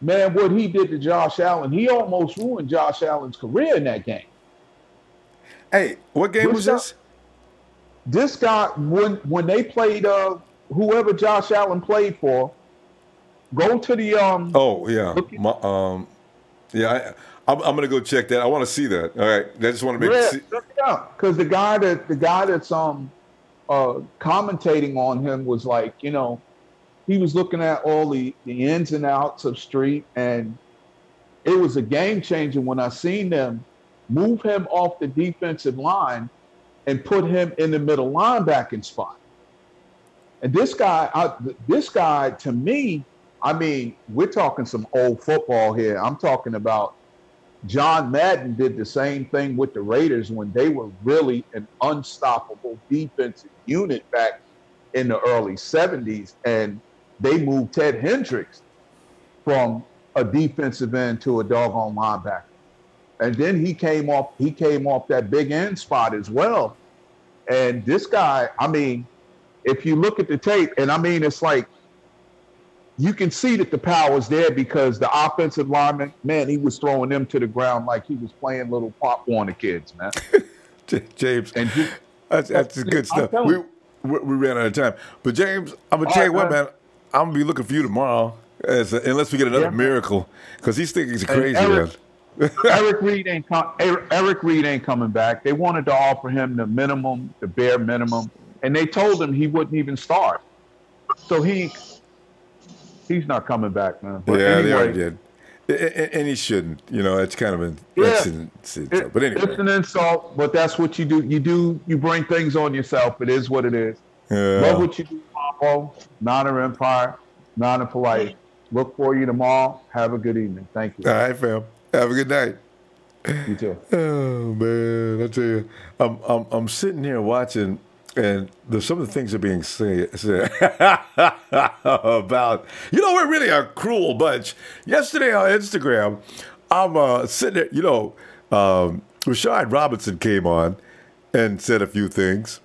Man, what he did to Josh Allen, he almost ruined Josh Allen's career in that game. Hey, what game was this? This guy, when they played whoever Josh Allen played for, go to the I'm gonna go check that. I want to see that. All right, I just want to make check it out, because the guy that's commentating on him was like, you know, he was looking at all the ins and outs of Street, and it was a game changer when I seen them move him off the defensive line and put him in the middle linebacking spot. And this guy to me, I mean, we're talking some old football here. I'm talking about John Madden did the same thing with the Raiders when they were really an unstoppable defensive unit back in the early 70s. And they moved Ted Hendricks from a defensive end to a doggone linebacker. And then he came off that big end spot as well. And this guy, I mean, if you look at the tape, and I mean, it's like, you can see that the power is there because the offensive lineman, man, he was throwing them to the ground like he was playing little Pop Warner kids, man. James, and that's good stuff. We ran out of time. But, James, I'm going to tell you what, man. I'm going to be looking for you tomorrow unless we get another miracle because these things are crazy, man. Eric Reed ain't coming back. They wanted to offer him the minimum, the bare minimum, and they told him he wouldn't even start. So he's not coming back, man. But anyway, they already did. And he shouldn't. You know, it's kind of an insult. But anyway. It's an insult, but that's what you do. You bring things on yourself. It is what it is. Love what you do, Ronbo. Niner Empire, Niner Polite. Look for you tomorrow. Have a good evening. Thank you. All right, fam. Have a good night. You too. Oh, man. I tell you, I'm sitting here watching, and there's some of the things that are being said about, we're really a cruel bunch. Yesterday on Instagram, I'm sitting there, Rashard Robinson came on and said a few things.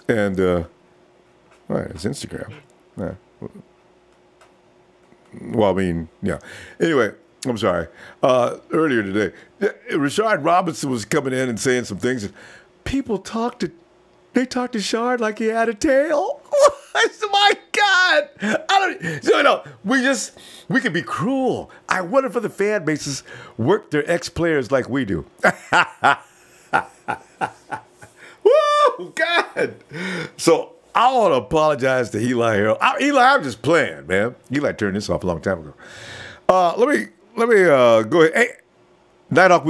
And, all right, it's Instagram. Yeah. Well, I mean, yeah. Anyway, I'm sorry. Earlier today, Rashard Robinson was coming in and saying some things. And people talked to Shard like he had a tail. I said, my God. We can be cruel. I wonder if the fan bases work their ex-players like we do. Woo, God. So I want to apologize to Eli Harold. Eli, I'm just playing, man. Eli turned this off a long time ago. Let me go ahead. Hey, Nighthawk,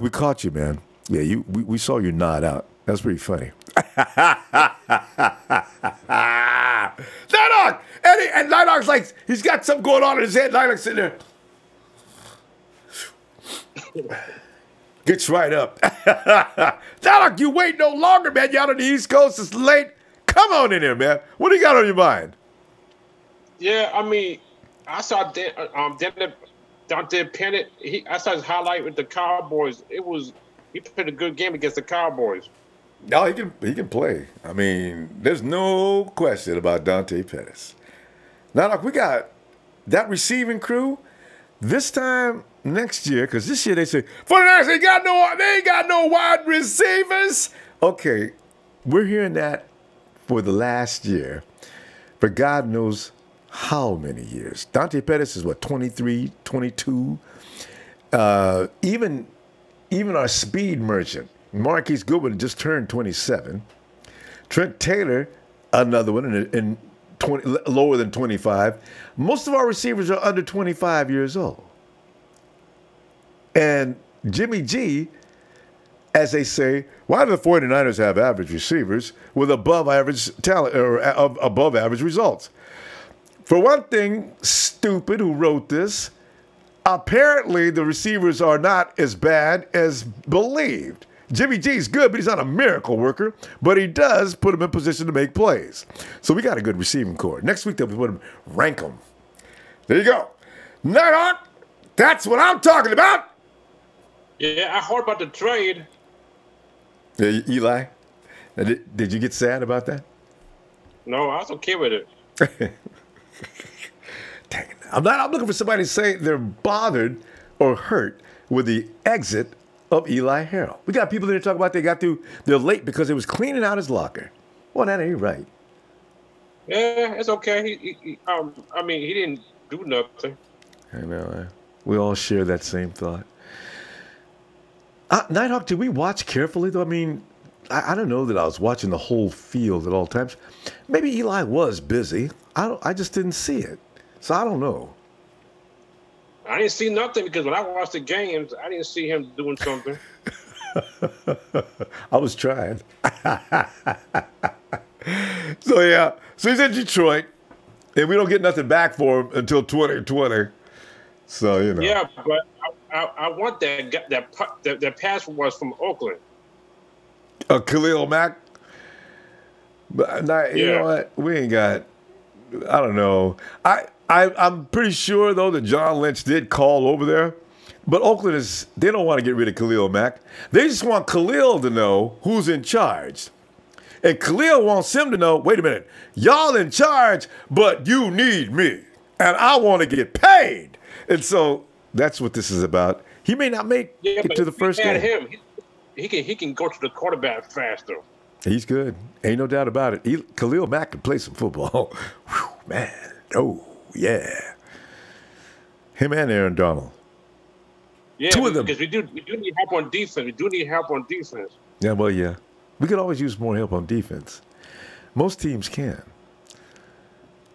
we caught you, man. Yeah, we saw you nod out. That's pretty funny. Nighthawk! And Nighthawk's like, he's got something going on in his head. Nighthawk's sitting there. Gets right up. Nighthawk, you wait no longer, man. You out on the East Coast. It's late. Come on in here, man. What do you got on your mind? Yeah, I mean, I saw Dante Pennant. I saw his highlight with the Cowboys. He played a good game against the Cowboys. No, he can play. I mean, there's no question about Dante Pettis. Now, look, we got that receiving crew this time next year, because this year they say, 49ers ain't got no wide receivers. Okay, we're hearing that for the last year, for God knows how many years. Dante Pettis is, 23, 22? Even our speed merchant, Marquise Goodwin, just turned 27. Trent Taylor, another one, in lower than 25. Most of our receivers are under 25 years old. And Jimmy G, as they say, why do the 49ers have average receivers with above average talent or above average results? For one thing, stupid who wrote this, apparently the receivers are not as bad as believed. Jimmy G's good, but he's not a miracle worker, but he does put him in position to make plays. So we got a good receiving core. Next week they'll put him, rank him. There you go. Nighthawk, that's what I'm talking about. Yeah, I heard about the trade. Yeah, Eli, did you get sad about that? No, I was okay with it. Dang it. I'm looking for somebody to say they're bothered or hurt with the exit of Eli Harold. We got people there talking about they're late because they was cleaning out his locker. Well, that ain't right. Yeah, it's okay. He didn't do nothing. I know. We all share that same thought. Nighthawk, did we watch carefully, though? I mean, I don't know that I was watching the whole field at all times. Maybe Eli was busy. I just didn't see it. So I don't know. I didn't see nothing because when I watched the games, I didn't see him doing something. I was trying. So he's in Detroit, and we don't get nothing back for him until 2020. So, Yeah, but I want that pass was from Oakland. Khalil Mack? But you know what? We ain't got, I don't know. I'm pretty sure, though, that John Lynch did call over there. But Oakland they don't want to get rid of Khalil Mack. They just want Khalil to know who's in charge. And Khalil wants him to know, wait a minute, y'all in charge, but you need me. and I want to get paid. And so that's what this is about. He may not make it to the first game. Him. He can go to the quarterback faster. He's good. Ain't no doubt about it. Khalil Mack can play some football. Whew, man. Oh, yeah. Him and Aaron Donald. Yeah, two of them. Because we do need help on defense. We do need help on defense. Yeah, well, yeah. We could always use more help on defense. Most teams can.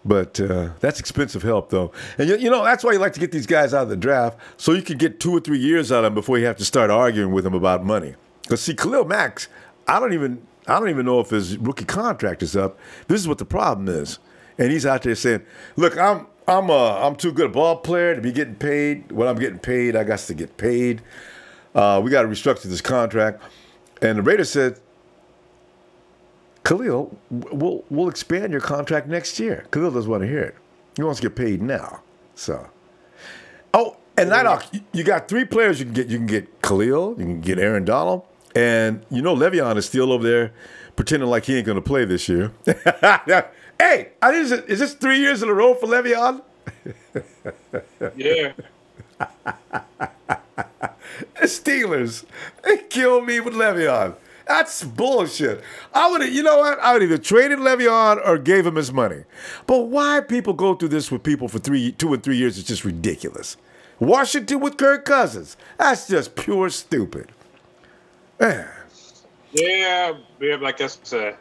But that's expensive help, though. And, that's why you like to get these guys out of the draft, so you can get 2 or 3 years out of them before you have to start arguing with them about money. Because, see, Khalil Mack, I don't even know if his rookie contract is up. This is what the problem is. And he's out there saying, look, I'm too good a ball player to be getting paid. When I'm getting paid, I got to get paid. We got to restructure this contract. And the Raiders said, Khalil, we'll expand your contract next year. Khalil doesn't want to hear it. He wants to get paid now. So, and Nighthawk, you got 3 players you can get. You can get Khalil, you can get Aaron Donald, and Le'Veon is still over there pretending like he ain't going to play this year. Hey, is this 3 years in a row for Le'Veon? Yeah. The Steelers, they killed me with Le'Veon. That's bullshit. I would either traded Le'Veon or gave him his money. But why people go through this with people for 2 and 3 years is just ridiculous. Washington with Kirk Cousins. That's just pure stupid. Man. Yeah, like I said.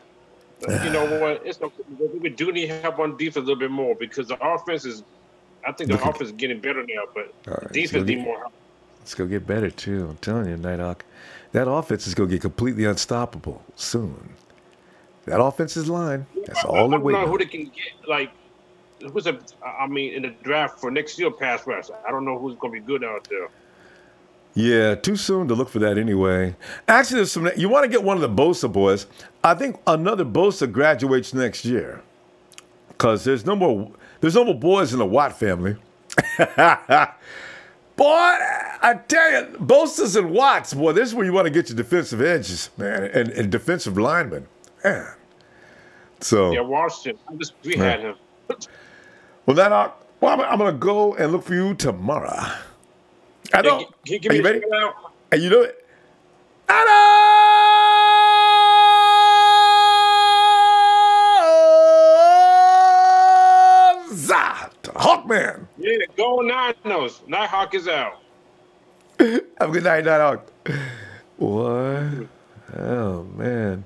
You know what? It's okay. We do need help on defense a little bit more because the offense is – I think the offense is getting better now, but the defense need more help. It's going to get better, too. I'm telling you, Nighthawk. That offense is going to get completely unstoppable soon. That offensive line, that's all they're waiting on. I don't know who they can get, like, in the draft for next year pass rush. I don't know who's going to be good out there. Yeah, too soon to look for that anyway. Actually, there's you want to get one of the Bosa boys. I think another Bosa graduates next year because there's no more boys in the Watt family. Boy, I tell you, Bosa's and Watts, boy, this is where you want to get your defensive edges, man, and defensive linemen. Man. So, yeah, Washington. We had him. Well, I'm going to go and look for you tomorrow. I know. Can you give me you ready? Out? And you know it. Hawkman. Yeah, go Nighthawk. Nighthawk is out. Have a good night, Nighthawk. What? Oh, man.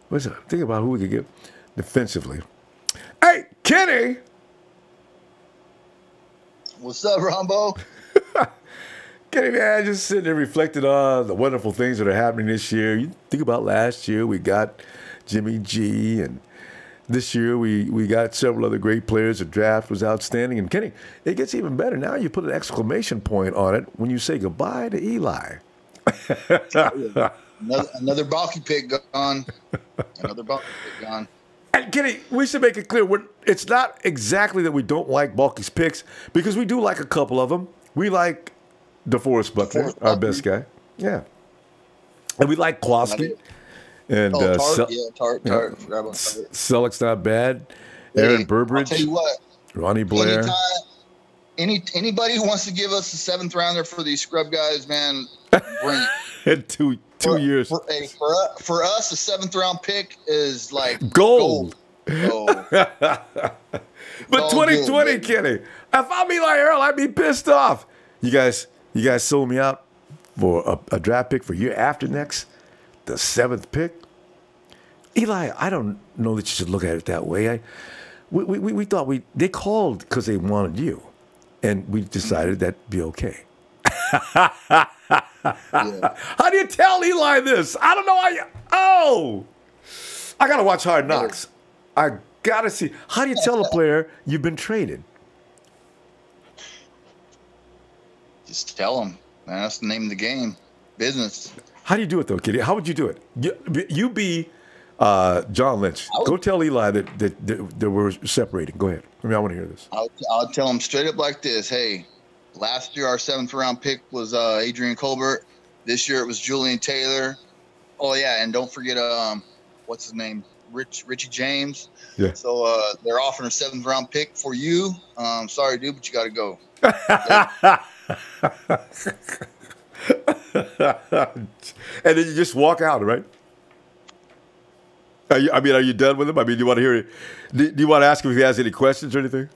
What's up? Think about who we could get defensively. Hey, Kenny. What's up, Ronbo? Kenny, man, just sitting there reflecting on the wonderful things that are happening this year. You think about last year, we got Jimmy G, and this year we got several other great players. The draft was outstanding. And Kenny, it gets even better. Now you put an exclamation point on it when you say goodbye to Eli. another bulky pick gone. Another bulky pick gone. And Kenny, we should make it clear. It's not exactly that we don't like Bulky's picks because we do like a couple of them. We like DeForest Buckner, our best guy. Yeah. And we like Kowalski. And Tart. Selleck's not bad. Aaron Burbridge. I'll tell you what. Ronnie Blair. Anybody who wants to give us a 7th rounder for these scrub guys, man, bring it. two years. For us, a 7th round pick is like gold. But 2020, Kenny. If I'm Eli Harold, I'd be pissed off. You guys sold me out for a draft pick for year after next, the 7th pick. Eli, I don't know that you should look at it that way. We thought they called because they wanted you, and we decided that'd be okay. Yeah. How do you tell Eli this? I don't know. I gotta watch Hard Knocks. I gotta see. How do you tell a player you've been traded? Just tell them, man. That's the name of the game. Business. How do you do it though, Kitty? How would you do it? You be John Lynch. Go tell Eli that we're separating. Go ahead. I want to hear this. I'll tell him straight up like this. Hey, last year our 7th round pick was Adrian Colbert. This year it was Julian Taylor. Oh yeah, and don't forget what's his name? Richie James. Yeah. So they're offering a 7th round pick for you. Sorry, dude, but you got to go. And then you just walk out, right? Are you done with him? I mean, do you want to hear it? Do you want to ask him if he has any questions or anything?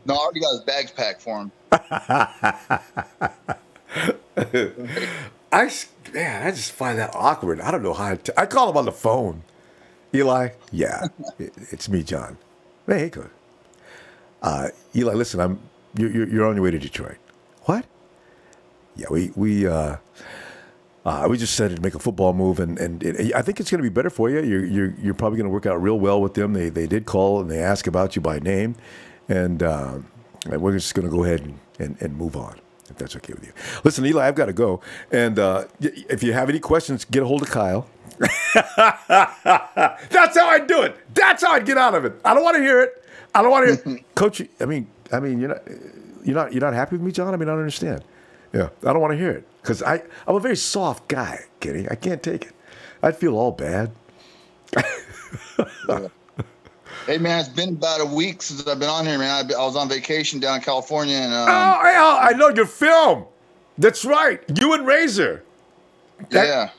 No, I already got his bags packed for him. I just find that awkward. I don't know how I call him on the phone. Eli, yeah, it's me, John. Hey, good. Eli, listen, you're on your way to Detroit. What? Yeah, we just said to make a football move, and I think it's going to be better for you. You're probably going to work out real well with them. They did call and they asked about you by name, and we're just going to go ahead and move on, if that's okay with you. Listen, Eli, I've got to go, and if you have any questions, get a hold of Kyle. That's how I do it. That's how I get out of it. I don't want to hear it. I don't want to hear it. Coach. I mean, you're not happy with me, John. I mean, I don't understand. Yeah, I don't want to hear it because I'm a very soft guy, Kenny. I can't take it. I'd feel all bad. Hey, man, it's been about a week since I've been on here, man. I was on vacation down in California. And, I know your film. That's right. You and Razor. Yeah.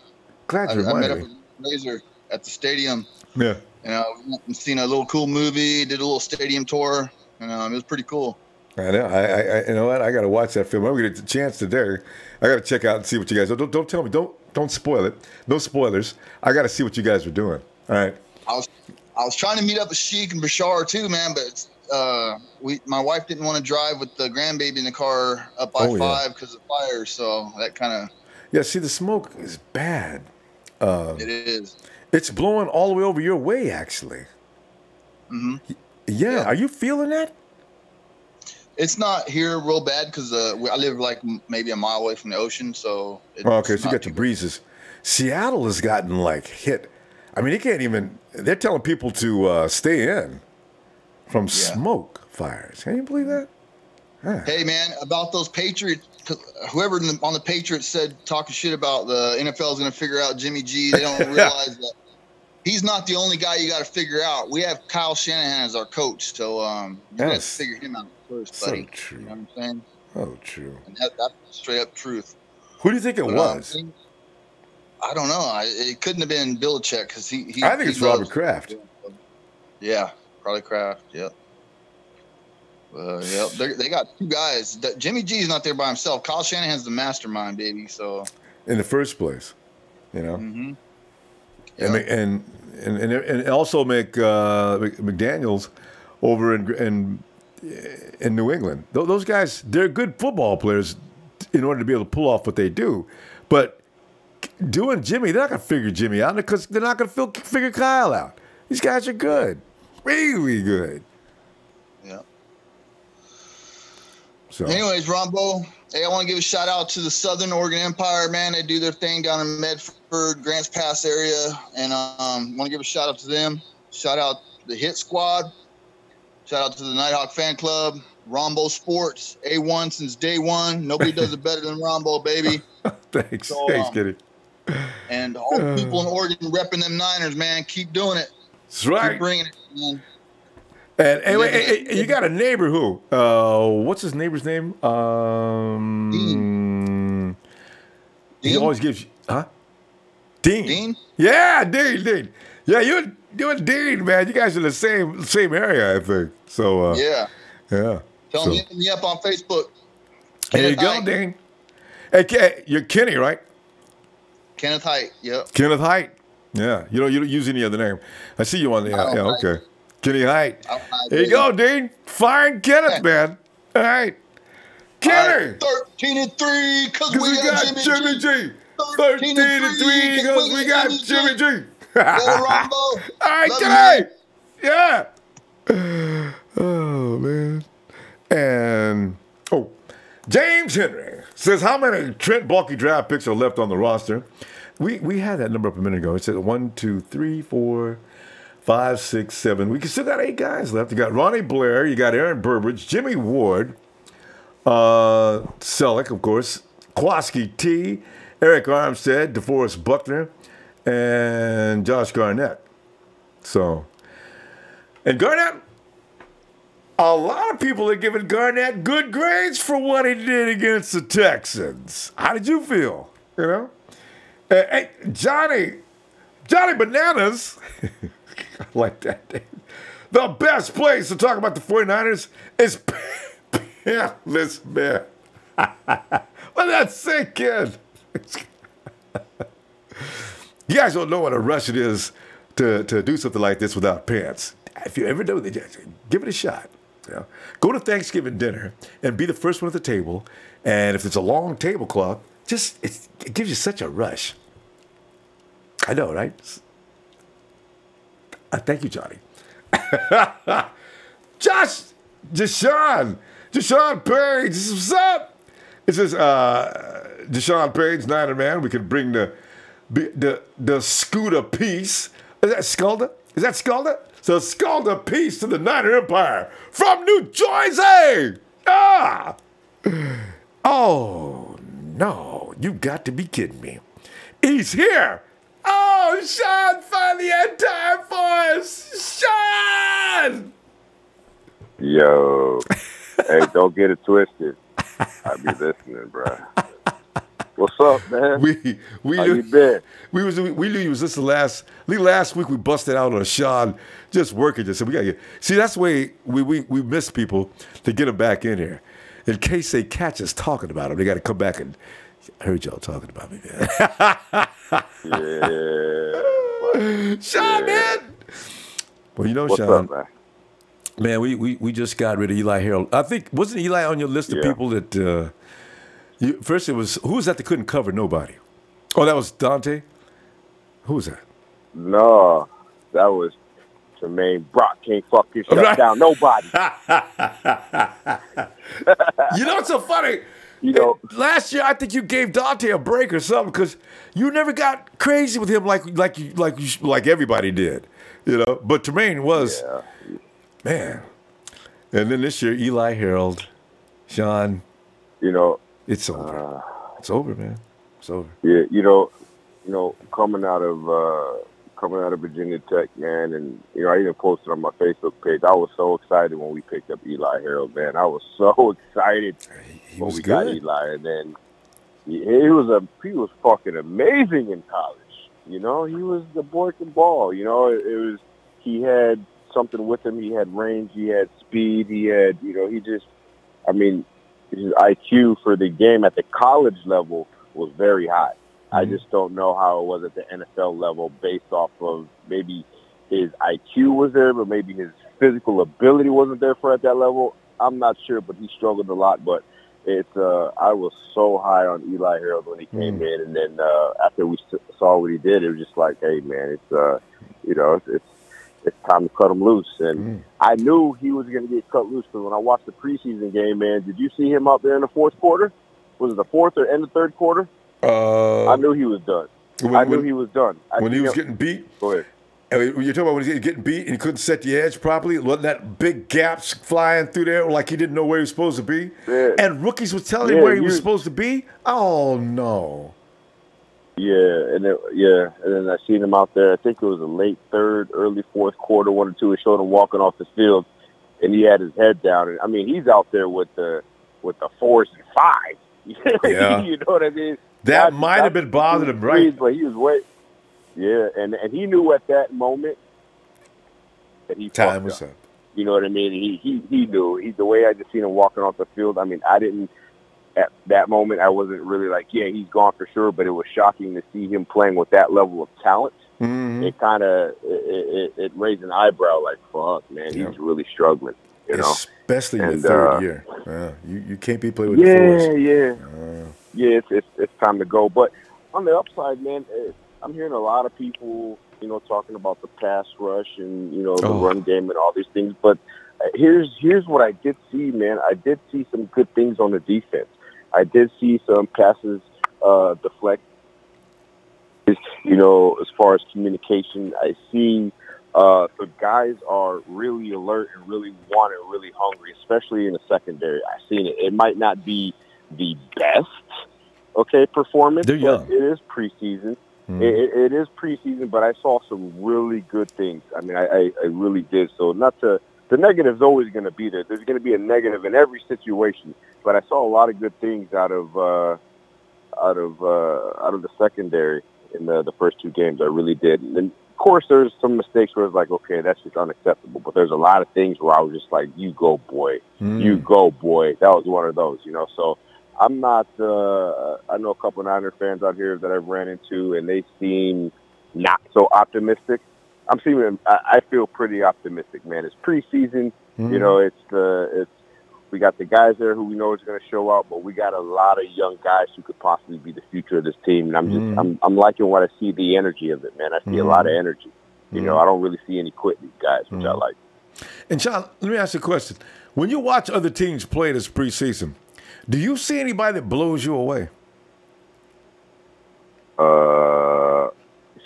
Glad you I met reminded up me. with Razor at the stadium. Yeah. We went and seen a little cool movie, did a little stadium tour. And it was pretty cool. I know. I you know what? I got to watch that film. I'm going to get the chance today. I got to check out and see what you guys do. Don't tell me. Don't spoil it. No spoilers. I got to see what you guys are doing. All right. I was trying to meet up with Sheik and Bashar too, man, but my wife didn't want to drive with the grandbaby in the car up I-5 because of fire. So that kind of. Yeah. See, the smoke is bad. It is. It's blowing all the way over your way, actually. Mm-hmm. Yeah. Are you feeling that? It's not here real bad because I live like maybe a mile away from the ocean. So okay, so you got your breezes. Seattle has gotten like hit. I mean, they're telling people to stay in from smoke fires. Can you believe that? Huh. Hey, man, about those Patriots, whoever on the Patriots said talking shit about the NFL is going to figure out Jimmy G, they don't realize that he's not the only guy you got to figure out. We have Kyle Shanahan as our coach, so you got to figure him out first, buddy. So true. You know what I'm saying? Oh, true. And that's straight up truth. Who do you think it was? I don't know. It couldn't have been Belichick because he. I think it's Robert Kraft. Yeah, probably Kraft. Yep. Yep. They got two guys. Jimmy G is not there by himself. Kyle Shanahan's the mastermind, baby. So. In the first place, you know. Mm-hmm. Yep. And also make McDaniels over in New England. Those guys, they're good football players in order to be able to pull off what they do, but. Doing Jimmy, they're not going to figure Jimmy out because they're not going to figure Kyle out. These guys are good. Really good. Yeah. So. Anyways, Ronbo, hey, I want to give a shout out to the Southern Oregon Empire, man. They do their thing down in Medford, Grants Pass area. And want to give a shout out to them. Shout out the Hit Squad. Shout out to the Nighthawk Fan Club. Ronbo Sports, A1 since day one. Nobody does it better than Ronbo, baby. Thanks. So, Thanks, Kitty. And all the people in Oregon repping them Niners, man. Keep doing it. That's right. Keep bringing it, man. And anyway, you got a neighbor who? What's his neighbor's name? Dean. He always gives you, Dean. Dean? Yeah, Dean. Yeah, you and Dean, man. You guys are the same area, I think. So yeah. Tell him to hit me up on Facebook. There you go, Dean. Hey, you're Kenny, right? Kenneth Height, yep. Kenneth Height. Yeah. You don't use any other name. I see you on the okay. Kenny Height. There you go, Dean. Fine Kenneth, man. All right. Kenny. 13-3 because we got Jimmy G. 13-3 because we got Jimmy G. Ronbo. All right, Kenny. Yeah. Oh, man. And, James Henry says, how many Trent Baalke draft picks are left on the roster? We had that number up a minute ago. It said 1, 2, 3, 4, 5, 6, 7. We still got 8 guys left. You got Ronnie Blair. You got Aaron Burbridge, Jimmy Ward, Selleck, of course, Kowalski T, Arik Armstead, DeForest Buckner, and Josh Garnett. So, and Garnett, a lot of people are giving Garnett good grades for what he did against the Texans. How did you feel? You know? Hey, Johnny Bananas, I like that name. The best place to talk about the 49ers is Pantless Man. Let that sink in. You guys don't know what a rush it is to do something like this without pants. If you ever do it, give it a shot. You know? Go to Thanksgiving dinner and be the first one at the table. And if it's a long tablecloth, it gives you such a rush. I know, right? Thank you, Johnny. Deshaun Page, what's up? It says Deshaun Page, Niner man. We could bring the Scooter piece. Is that Skulda? So Skulda piece to the Niner Empire from New Jersey. Oh no, you got to be kidding me. He's here. Oh, Sean finally had time for us. Sean! Yo. Hey, don't get it twisted. I be listening, bro. What's up, man? How you been? We knew you was this last week. We busted out on Sean just working. Just said we got to see. That's the way we miss people to get them back in here. In case they catch us talking about them, they got to come back and. I heard y'all talking about me, man. Yeah. Sean, man. Well, you know, What's Sean. Up, man, we just got rid of Eli Harold. I think, wasn't Eli on your list of people that, first it was, who was that that couldn't cover nobody? Oh, that was Dante? Who was that? No, that was Jermaine Brock. Can't fucking shut down nobody. You know what's so funny? You know, last year I think you gave Dante a break or something because you never got crazy with him like everybody did, you know. But Tremaine was, man. And then this year Eli Harold, Sean. You know, it's over. It's over, man. It's over. Yeah, you know, coming out of Virginia Tech, man, and I even posted on my Facebook page. I was so excited when we picked up Eli Harold, man. I was so excited when we got Eli, and then he was fucking amazing in college. He was the boy can ball. He had something with him. He had range. He had speed. He had his IQ for the game at the college level was very high. I just don't know how it was at the NFL level based off of maybe his IQ was there, but maybe his physical ability wasn't there for at that level. I'm not sure, but he struggled a lot. But I was so high on Eli Harold when he came in, and then after we saw what he did, it was just like, hey man, it's time to cut him loose. And I knew he was going to get cut loose because when I watched the preseason game, man, did you see him out there in the fourth quarter? Was it the fourth or end of third quarter? I knew he was done. When he was done. When he was getting beat? Go ahead. When you're talking about when he was getting beat and he couldn't set the edge properly, wasn't that big gaps flying through there like he didn't know where he was supposed to be? Yeah. And rookies was telling him where he was supposed to be? Oh, no. Yeah, and then I seen him out there. I think it was a late third, early fourth quarter, 1 or 2. It showed him walking off the field, and he had his head down. And I mean, he's out there with the 4s and 5s. Yeah. You know what I mean? That might have been bothering him, right? But he was way. Yeah, and he knew at that moment that he time was up. You know what I mean? He knew. The way I just seen him walking off the field. I mean, I didn't. At that moment, I wasn't really like, yeah, he's gone for sure. But it was shocking to see him playing with that level of talent. Mm-hmm. It kind of it raised an eyebrow, like, fuck, man, he's really struggling. Especially in the third year. You can't be playing with the fours. Yeah, it's time to go. But on the upside, man, I'm hearing a lot of people, talking about the pass rush and the run game and all these things. But here's what I did see, man. I did see some good things on the defense. I did see some passes deflect. As far as communication, I see the guys are really alert and really want it, really hungry, especially in the secondary. I've seen it. It might not be the best, performance. They're young. But it is preseason. It is preseason, but I saw some really good things. I mean, I really did. So the negative's always going to be there. There's going to be a negative in every situation, but I saw a lot of good things out of the secondary in the first 2 games. I really did. And of course, there's some mistakes where it's like, okay, that's just unacceptable. But there's a lot of things where I was just like, you go, boy. You go, boy. That was one of those, So I'm not I know a couple of Niner fans out here that I've ran into, and they seem not so optimistic. I feel pretty optimistic, man. It's preseason. It's we got the guys there who we know is going to show out, but we got a lot of young guys who could possibly be the future of this team. And I'm liking what I see, the energy of it, man. I see a lot of energy. I don't really see any quitting guys, which I like. And John, let me ask you a question. When you watch other teams play this preseason, do you see anybody that blows you away?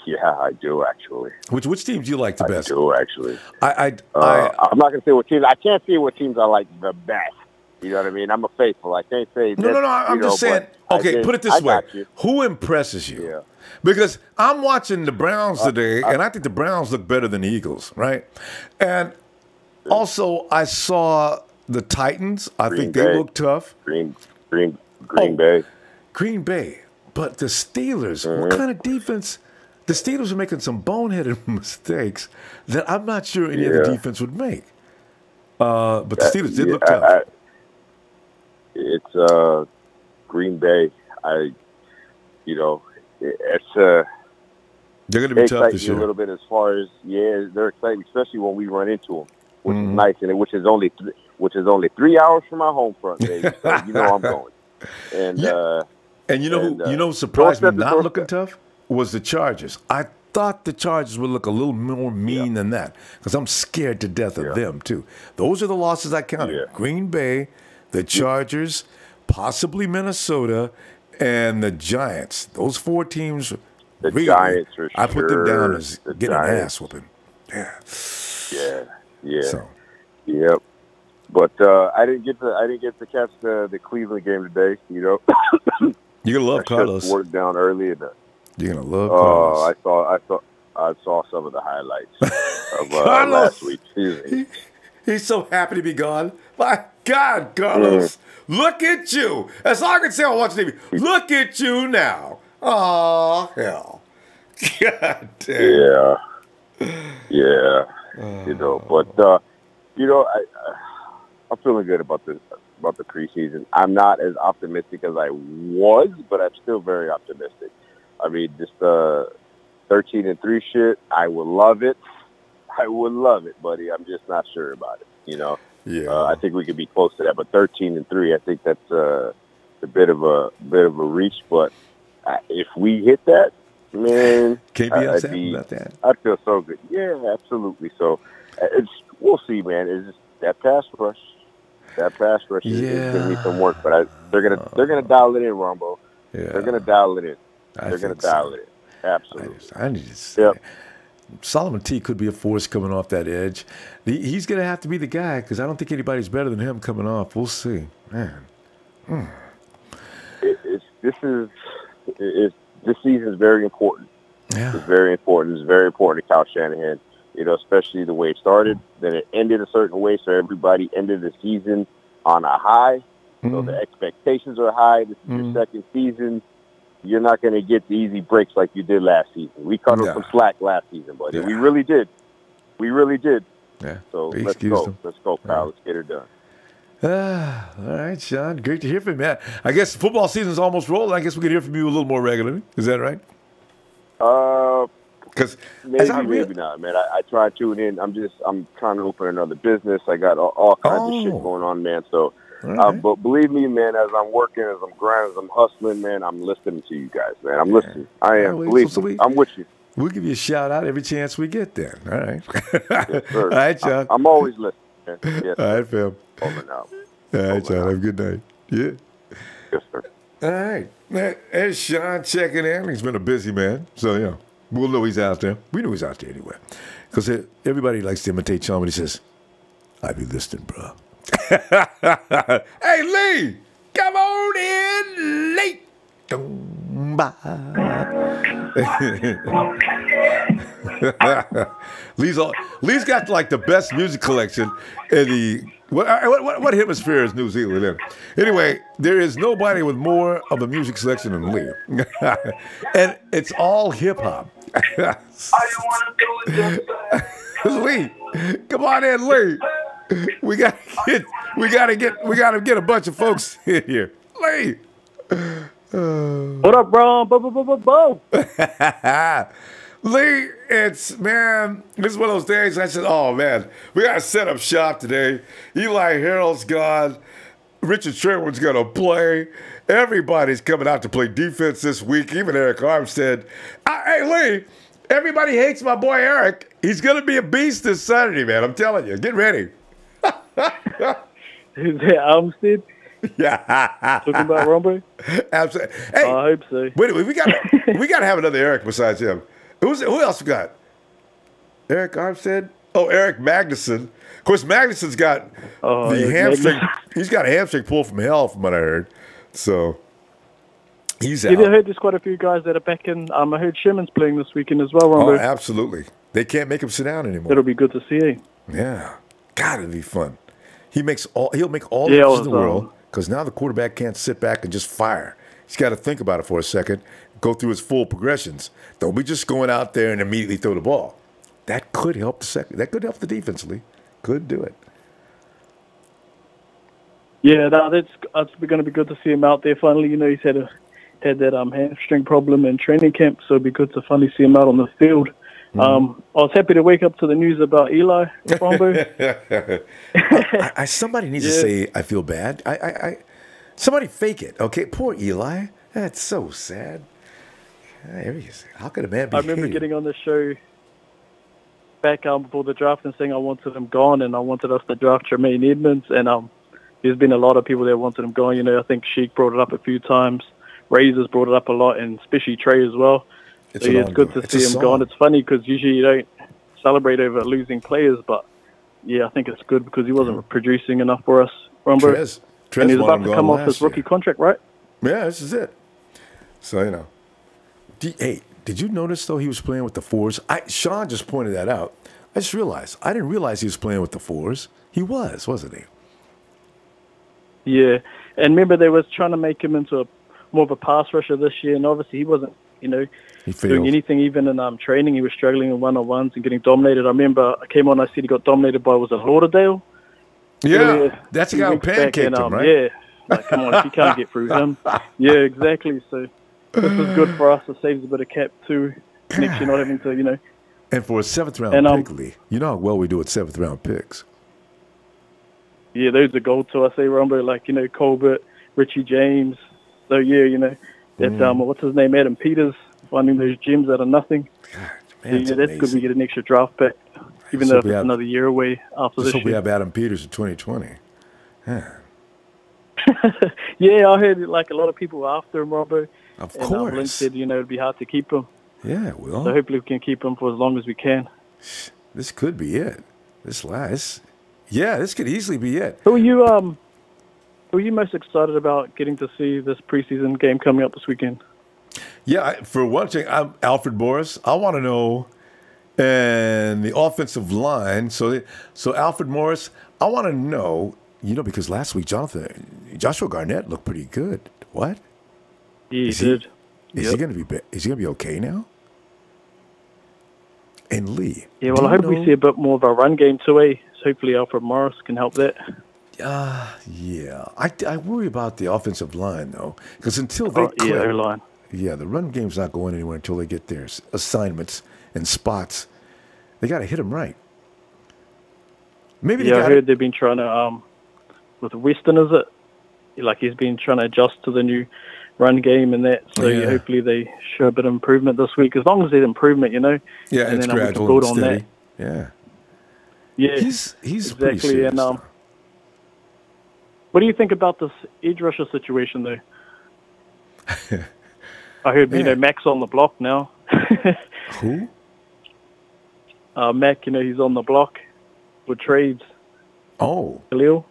Yeah, I do actually. Which teams do you like the best? I do actually. I'm not gonna say what teams. I can't say what teams I like the best. You know what I mean? I'm a faithful. I can't say. No. I'm just saying. Okay, put it this way: who impresses you? Yeah. Because I'm watching the Browns today, and I think the Browns look better than the Eagles, right? And also, I saw the Titans. I think they look tough. Green Bay. Green Bay. But the Steelers, what kind of defense? The Steelers are making some boneheaded mistakes that I'm not sure any other defense would make. But the Steelers did look tough. It's Green Bay. It's they're going to be tough this year. A little bit as far as they're exciting, especially when we run into them, which is nice, and which is only 3 hours from my home front, baby. So I'm going. And and who surprised me not looking tough was the Chargers. I thought the Chargers would look a little more mean than that because I'm scared to death of them too. Those are the losses I counted: Green Bay, the Chargers, possibly Minnesota, and the Giants. Those 4 teams. The Giants for sure. I put them down as getting an ass whooping. Yeah. So. Yep. But I didn't get to catch the Cleveland game today. You're gonna love Carlos. Worked down early. You're gonna love Carlos. I saw some of the highlights of last week's season. He's so happy to be gone. My God, Carlos, look at you. That's all I can say on watching TV. Look at you now. Oh hell. God damn. Yeah. I'm feeling good about the preseason. I'm not as optimistic as I was, but I'm still very optimistic. I mean, just 13-3 shit. I would love it. Buddy. I'm just not sure about it. I think we could be close to that, but 13-3, I think that's a bit of a reach. But if we hit that, man, can't be upset about that. I feel so good. Yeah, absolutely. So we'll see, man. It's just that pass rush. That pass rush is going to need some work, but they're gonna dial it in, Ronbo. Yeah. They're gonna dial it in. They're gonna dial it in. Absolutely. I need to say, Solomon T could be a force coming off that edge. He's going to have to be the guy because I don't think anybody's better than him coming off. We'll see, man. This season is very important. Yeah. It's very important. It's very important to Kyle Shanahan. Especially the way it started. Then it ended a certain way, so everybody ended the season on a high. So the expectations are high. This is your second season. You're not going to get the easy breaks like you did last season. We cut them some slack last season, buddy. Yeah. We really did. Yeah. So let's go. Let's go, Kyle. Let's get her done. All right, Sean. Great to hear from you, man. I guess football season's almost rolling. I guess we could hear from you a little more regularly. Is that right? Because maybe not, man. I try to tune in. I'm trying to open another business. I got all kinds of shit going on, man. So, but believe me, man, as I'm working, as I'm grinding, as I'm hustling, man, I'm listening to you guys, man. I'm listening. I am. Believe me, I'm with you. We'll give you a shout out every chance we get there. All right. Yes, sir. All right, John. I'm always listening, man. Yes, all right, fam. Over now. All right, John. Have a good night. Yeah. Yes, sir. All right. There's Sean checking in. He's been a busy man. So, we'll know he's out there. We know he's out there anyway. Because everybody likes to imitate Sean when he says, I be listening, bro. Hey, Lee, come on in late. Bye. Lee's got like the best music collection in the what hemisphere is New Zealand in? Anyway, there is nobody with more of a music selection than Lee, and it's all hip hop. Lee, come on in, Lee. We gotta get a bunch of folks in here. Lee. What up, bro? Bo. Lee, this is one of those days I said, oh man, we gotta set up shop today. Eli Harold's gone. Richard Sherman's gonna play. Everybody's coming out to play defense this week, even Arik Armstead. Hey, Lee, everybody hates my boy Arik. He's gonna be a beast this Saturday, man. I'm telling you. Get ready. Is that Armstead? Yeah. Talking about Ronbo? Absolutely. Hey, I hope so. Wait a minute. We got to have another Arik besides him. Who else we got? Arik Armstead? Oh, Eric Magnuson. Of course, Magnuson's got the hamstring. He's got a hamstring pull from hell, from what I heard. So he's out. I heard there's quite a few guys that are back in. I heard Sherman's playing this weekend as well, Ronbo. Oh, absolutely. They can't make him sit down anymore. That'll be good to see. Yeah. God, it'll be fun. He'll make all the difference in the world, because now the quarterback can't sit back and just fire. He's got to think about it for a second, go through his full progressions. Don't be just going out there and immediately throw the ball. That could help that could help the defense, Lee. Could do it. Yeah, that's going to be good to see him out there finally. He's had that hamstring problem in training camp, so it'd be good to finally see him out on the field. I was happy to wake up to the news about Eli, Ronbo. Somebody needs to say, I feel bad. Somebody fake it, okay? Poor Eli. That's so sad. How could a man be? I remember getting on the show back before the draft and saying I wanted him gone and I wanted us to draft Tremaine Edmonds. And there's been a lot of people that wanted him gone. I think Sheik brought it up a few times. Razors brought it up a lot, and especially Trey as well. It's good to see him gone. It's funny because usually you don't celebrate over losing players, but I think it's good because he wasn't producing enough for us, Ronbo. And he's about to come off his rookie contract, right? Yeah, this is it. So, hey, did you notice, though, he was playing with the fours? Sean just pointed that out. I just realized. I didn't realize he was playing with the fours. He was, wasn't he? Yeah. And remember, they was trying to make him into more of a pass rusher this year, and obviously he wasn't, doing anything. Even in training, he was struggling in one-on-ones and getting dominated. I remember I came on, I said he got dominated by, was it Lauderdale? Yeah, that's the guy who pancaked him, right? Yeah, come on, if you can't get through him. Yeah, exactly. So this is good for us. It saves a bit of cap too. Next year not having to, And for a 7th-round pick, Lee, you know how well we do with 7th-round picks. Yeah, those are gold to us, Ronbo, like, Colbert, Richie James. So, that, what's his name, Adam Peters, finding those gems out of nothing. God, man, that's good. We get an extra draft pick, even though it's another year away after this year. Hope we have Adam Peters in 2020. Yeah. Yeah, I heard like a lot of people were after him, Ronbo. Of course. Lynn said, it'd be hard to keep him. Yeah, well. So hopefully we can keep him for as long as we can. This could be it. This could easily be it. Who are you most excited about getting to see this preseason game coming up this weekend? Yeah, for one thing, I'm Alfred Morris. I want to know, and the offensive line. So Alfred Morris, I want to know, because last week Joshua Garnett looked pretty good. What? Yeah, he did. Is he going to be okay now? And Lee. Yeah, well, I hope we see a bit more of a run game too, So hopefully Alfred Morris can help that. Yeah. I worry about the offensive line, though, because until they click, their line. Yeah, the run game's not going anywhere until they get their assignments and spots. They got to hit them right. Maybe I heard they've been trying to, with Weston, is it? Like he's been trying to adjust to the new run game and that. So hopefully they show a bit of improvement this week. As long as there's improvement, Yeah, and it's then gradual, build and on steady. that. Yeah. Yeah. He's exactly. pretty serious, and what do you think about this edge rusher situation, though? I heard, Mac's on the block now. Who? Mac, he's on the block for trades. Oh. Khalil.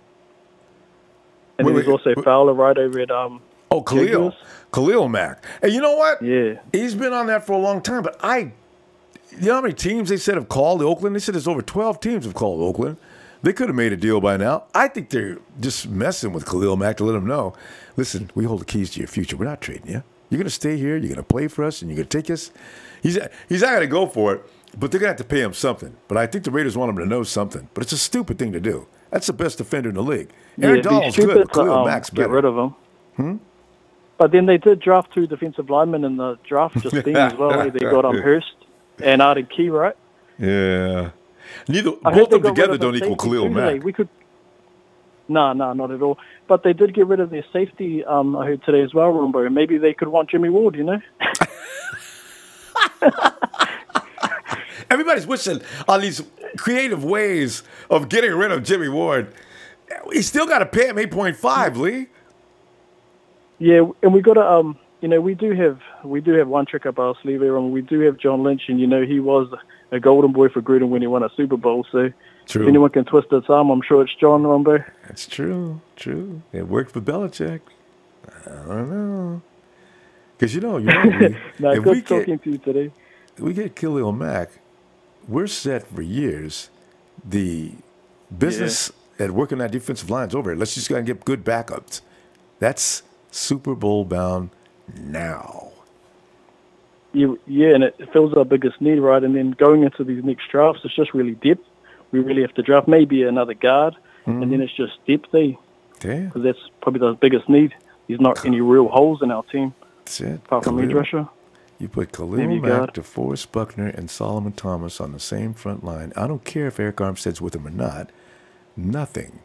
And there's also Fowler right over at Oh, Khalil Mack. And you know what? Yeah. He's been on that for a long time, but you know how many teams they said have called Oakland? They said there's over 12 teams have called Oakland. They could have made a deal by now. I think they're just messing with Khalil Mack to let him know, listen, we hold the keys to your future. We're not trading you. You're going to stay here. You're going to play for us, and you're going to take us. He's not going to go for it, but they're going to have to pay him something. But I think the Raiders want him to know something. But it's a stupid thing to do. That's the best defender in the league. Aaron Donald's good, but Khalil Mack's better. Get rid of him. But then they did draft 2 defensive linemen in the draft just then as well. They got Hurst and Arik, right? Yeah. Both of them together don't equal Khalil Mack. No, not at all. But they did get rid of their safety, I heard today as well, Ronbo. Maybe they could want Jimmy Ward, you know? Everybody's wishing on these creative ways of getting rid of Jimmy Ward. We still got to pay him $8.5, Lee. Yeah, and we got to, we do have one trick up our sleeve here, and we do have John Lynch, and he was a golden boy for Gruden when he won a Super Bowl. So true. If anyone can twist its arm, I'm sure it's John, Ronbo. That's true. It worked for Belichick. I don't know. Because no, good talking to you today. We get Khalil Mack, we're set for years. The business at working that defensive line is over. Let's just go and get good backups. That's Super Bowl bound now. Yeah, and it fills our biggest need, right? And then going into these next drafts, it's just really depth. We really have to draft maybe another guard, and then it's just depth there. Because that's probably the biggest need. There's not any real holes in our team. That's it. Apart from edge rusher. You put Khalil Mack, DeForest Buckner, and Solomon Thomas on the same front line. I don't care if Arik Armstead's with him or not. Nothing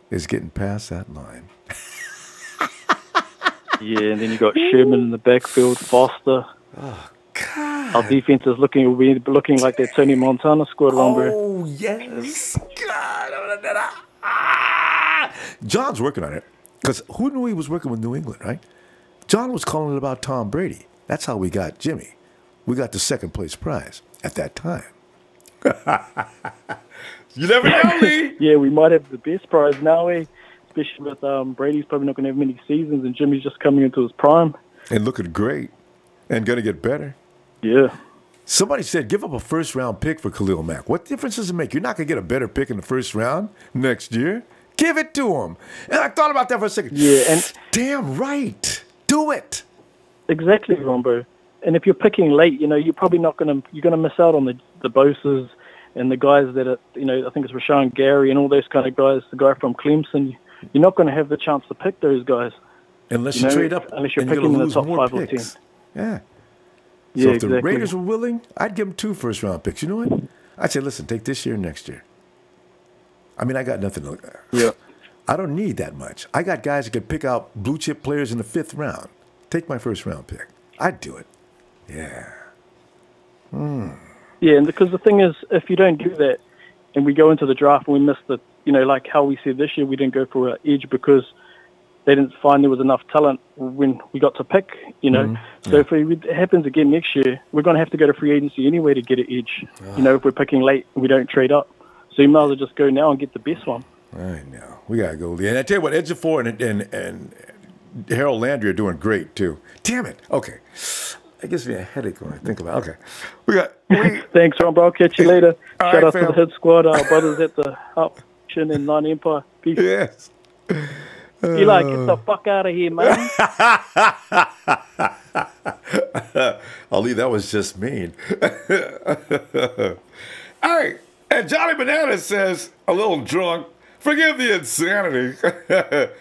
is getting past that line. Yeah, and then you got Sherman in the backfield, Foster. Oh, God. Our defense is looking like that Tony Montana squad, Ronbo. Oh, yes. God. John's working on it. Because who knew he was working with New England, right? John was calling it about Tom Brady. That's how we got Jimmy. We got the second place prize at that time. You never know, Lee. Yeah, we might have the best prize now, especially with Brady's probably not going to have many seasons, and Jimmy's just coming into his prime. And looking great. And going to get better. Yeah. Somebody said, give up a first-round pick for Khalil Mack. What difference does it make? You're not going to get a better pick in the first round next year. Give it to him. And I thought about that for a second. Yeah, and damn right. Do it. Exactly, Ronbo. And if you're picking late, you're probably not going to miss out on the Boses and the guys that are, I think it's Rashawn Gary and all those kind of guys, the guy from Clemson. You're not going to have the chance to pick those guys. Unless you trade up. Unless you're picking in the top 5 or 10. Yeah. Yeah, so if exactly. the Raiders were willing, I'd give them 2 first-round picks. You know what? I'd say, listen, take this year and next year. I mean, I got nothing to look at. Yeah. I don't need that much. I got guys that can pick out blue-chip players in the 5th round. Take my first-round pick. I'd do it. Yeah. Yeah, and because the thing is, if you don't do that and we go into the draft and we miss the, like how we said this year, we didn't go for an edge because they didn't find there was enough talent when we got to pick, So if it happens again next year, we're going to have to go to free agency anyway to get an edge, if we're picking late and we don't trade up. So you might as well just go now and get the best one. I know. We got to go. And I tell you what, Ejiofor and Harold Landry are doing great, too. Damn it. Okay. It gives me a headache when I think about it. Okay. Thanks, Ron, bro. I'll catch you later. All Shout right, out fam. to the Hit Squad, our brothers at the Option in Nine Empire. Peace. Yes. Eli, get the fuck out of here, man. Ali, that was just mean. All right. And Johnny Banana says, a little drunk, forgive the insanity.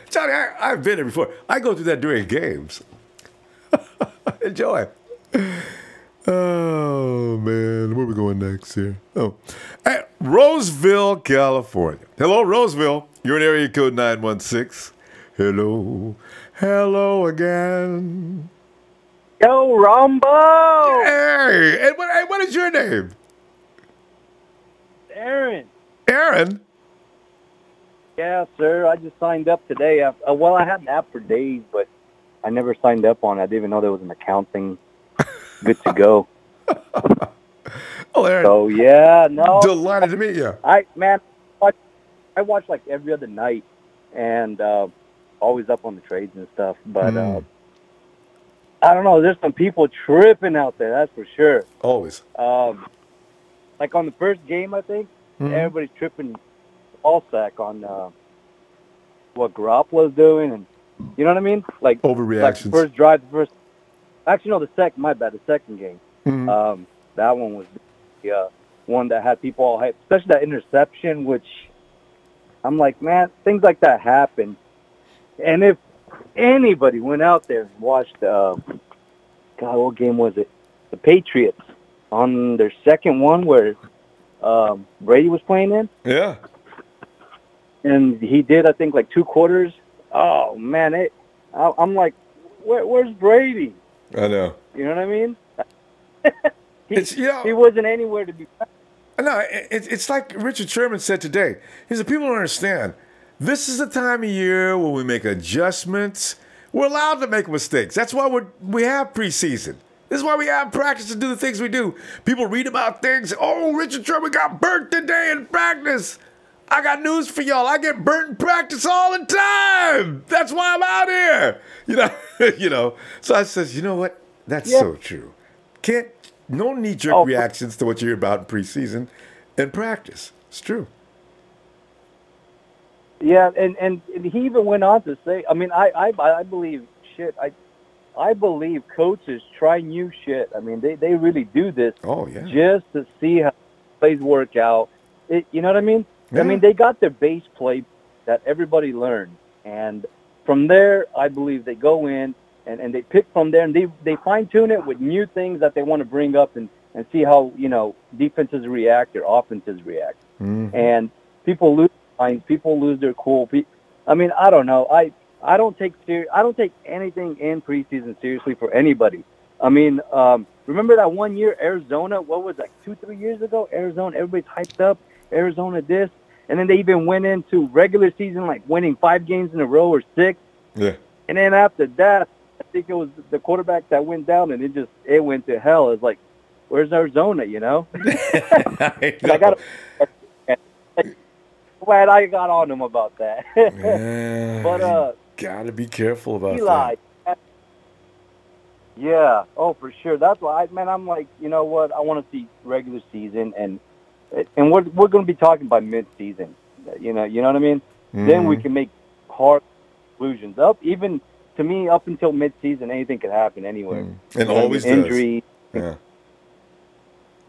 Johnny, I've been there before. I go through that during games. Enjoy. Oh, man. Where are we going next here? Oh, at Roseville, California. Hello, Roseville. You're in area code 916. Hello. Hello again. Yo, Ronbo. Hey. And what is your name? Aaron. Aaron? Yeah, sir. I just signed up today. I had an app for days, but I never signed up on it. I didn't even know there was an account thing. Good to go. Oh, Aaron. So, yeah, no. Delighted to meet you. I watch like every other night and always up on the trades and stuff. But I don't know. There's some people tripping out there. That's for sure. Always. Like on the first game, I think everybody's tripping ball sack on what Garoppolo's doing, and you know what I mean? Like overreactions. Like the first drive, actually, no, the second. My bad. The second game. That one was the one that had people all hyped, especially that interception, which I'm like, man, things like that happen. And if anybody went out there and watched, God, what game was it? The Patriots on their second one where Brady was playing in. Yeah. And he did, I think, like 2 quarters. Oh, man, I'm like, where's Brady? I know. You know what I mean? He wasn't anywhere to be found. No, it's like Richard Sherman said today. He said, people don't understand. This is the time of year when we make adjustments. We're allowed to make mistakes. That's why we have preseason. This is why we have practice to do the things we do. People read about things. Oh, Richard Sherman got burnt today in practice. I got news for y'all. I get burnt in practice all the time. That's why I'm out here. You know. So I says, you know what? That's so true. No knee-jerk reactions to what you hear about in preseason and practice. It's true. Yeah, and he even went on to say, I mean, I believe shit. I believe coaches try new shit. I mean, they really do this. Oh, yeah. Just to see how plays work out. You know what I mean? Yeah. I mean, they got their base play that everybody learned. And from there, I believe they go in and they pick from there, and they fine-tune it with new things that they want to bring up and see how, you know, defenses react or offenses react. And people lose minds, people lose their cool. I mean, I don't know. I don't take anything in preseason seriously for anybody. I mean, remember that one year Arizona, what was that, 2-3 years ago? Arizona, everybody's hyped up, Arizona this, and then they even went into regular season like winning 5 games in a row or 6. Yeah. And then after that, I think it was the quarterback that went down, and it went to hell. It's like, where's Arizona, you know? I glad I got on him about that. Man, but gotta be careful about Eli, that. Yeah, oh for sure. That's why I'm like, you know what? I want to see regular season, and we're going to be talking about mid-season. You know what I mean? Then we can make hard conclusions. Even to me, up until mid-season, anything could happen anywhere. And always injury. Does. Yeah.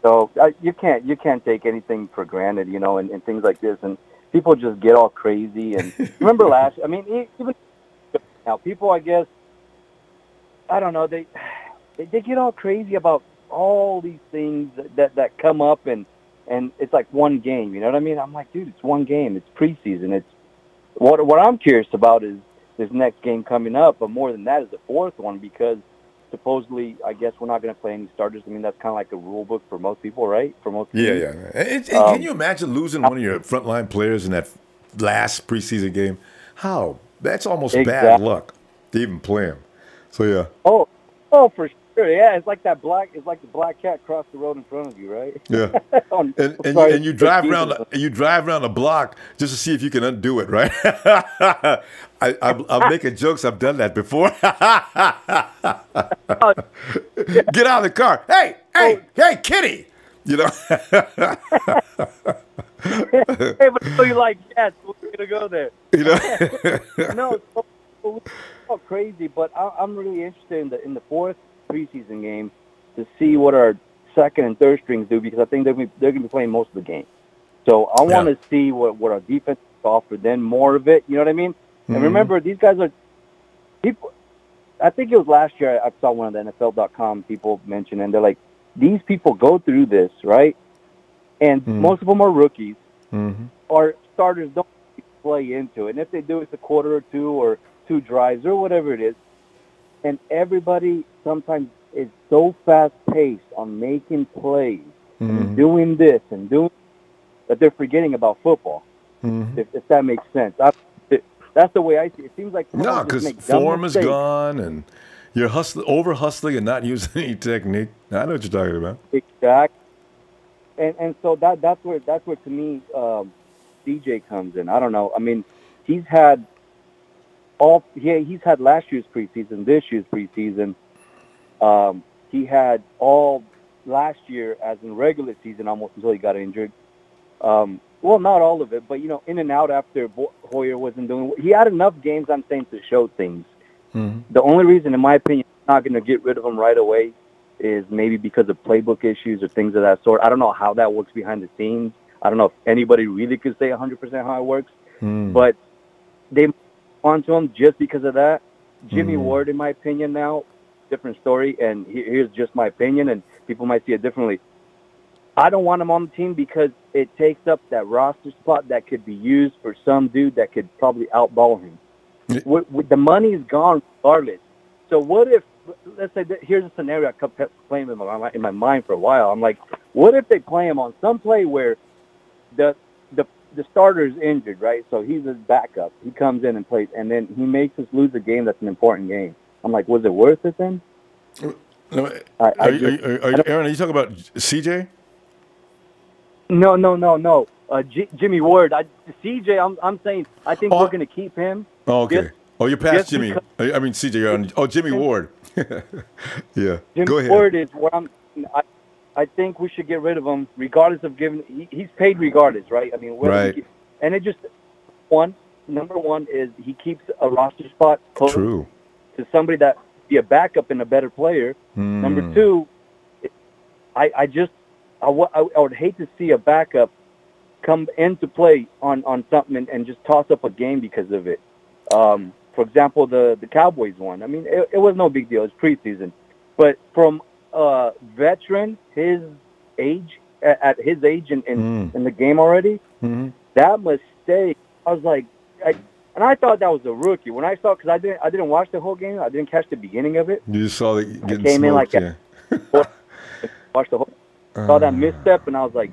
So you can't take anything for granted, you know, and things like this, and people just get all crazy. And remember even now, people, I guess, I don't know, they get all crazy about all these things that come up, and it's like one game, you know what I mean? I'm like, dude, it's one game, it's preseason. It's what I'm curious about is this next game coming up, but more than that is the 4th one, because supposedly, I guess we're not going to play any starters. I mean, that's kind of like a rule book for most people, right? For most people. Yeah. Can you imagine losing one of your frontline players in that last preseason game? How? That's almost bad luck to even play him. So, yeah. Oh, for sure. Yeah, it's like the black cat crossed the road in front of you, right? Yeah. and you drive around the block just to see if you can undo it, right? I'm making jokes. I've done that before. Get out of the car. Hey, kitty. You know. Hey, but so you like, yes, we're gonna go there. You know. No, it's so crazy. But I'm really interested in the 4th preseason game to see what our second and third strings do, because I think they're going to be playing most of the game. So I want to see what our defense offer, then more of it. You know what I mean? And remember, these guys are people. I think it was last year I saw one of the NFL.com people mention, and they're like, these people go through this, right? And most of them are rookies, or starters don't play into it. And if they do, it's a quarter or 2 or 2 drives or whatever it is. And everybody sometimes is so fast-paced on making plays and doing this and doing that they're forgetting about football, if that makes sense. That's the way I see it. It seems like because form is gone and you're over-hustling and not using any technique. I know what you're talking about. Exactly. And so that's where to me DJ comes in. I don't know. I mean, he's had last year's preseason, this year's preseason, He had all last year, as in regular season, almost until he got injured. Well, not all of it, but, in and out after Hoyer wasn't doing. He had enough games, I'm saying, to show things. The only reason, in my opinion, I'm not going to get rid of him right away is maybe because of playbook issues or things of that sort. I don't know how that works behind the scenes. I don't know if anybody really could say 100% how it works. But they on to him just because of that. Jimmy Ward, in my opinion now, different story, and here's just my opinion, and people might see it differently. I don't want him on the team because it takes up that roster spot that could be used for some dude that could probably outball him. The money's gone regardless. So what if, let's say, here's a scenario I kept playing in my mind for a while. I'm like, what if they play him on some play where the starter's injured, right? So he's his backup. He comes in and plays, and then he makes us lose a game that's an important game. I'm like, was it worth it then? Aaron, are you talking about CJ? No. Jimmy Ward. CJ, I'm saying I think we're going to keep him. Oh, okay. You're past Jimmy. I mean CJ. Jimmy Ward. Yeah. Jimmy Go ahead. Ward is what I think we should get rid of him, regardless of giving. He's paid regardless, right? I mean, right. And it just number one is he keeps a roster spot close to somebody that be a backup and a better player. Number two, I would hate to see a backup come into play on something and just toss up a game because of it. For example, the Cowboys one. I mean, it was no big deal. It's preseason, but from veteran his age at his age in the game already, that mistake, I was like, and I thought that was a rookie. When I saw, because I didn't watch the whole game, I didn't catch the beginning of it. You saw it getting came smoked, in like watched the whole, saw that misstep, and I was like,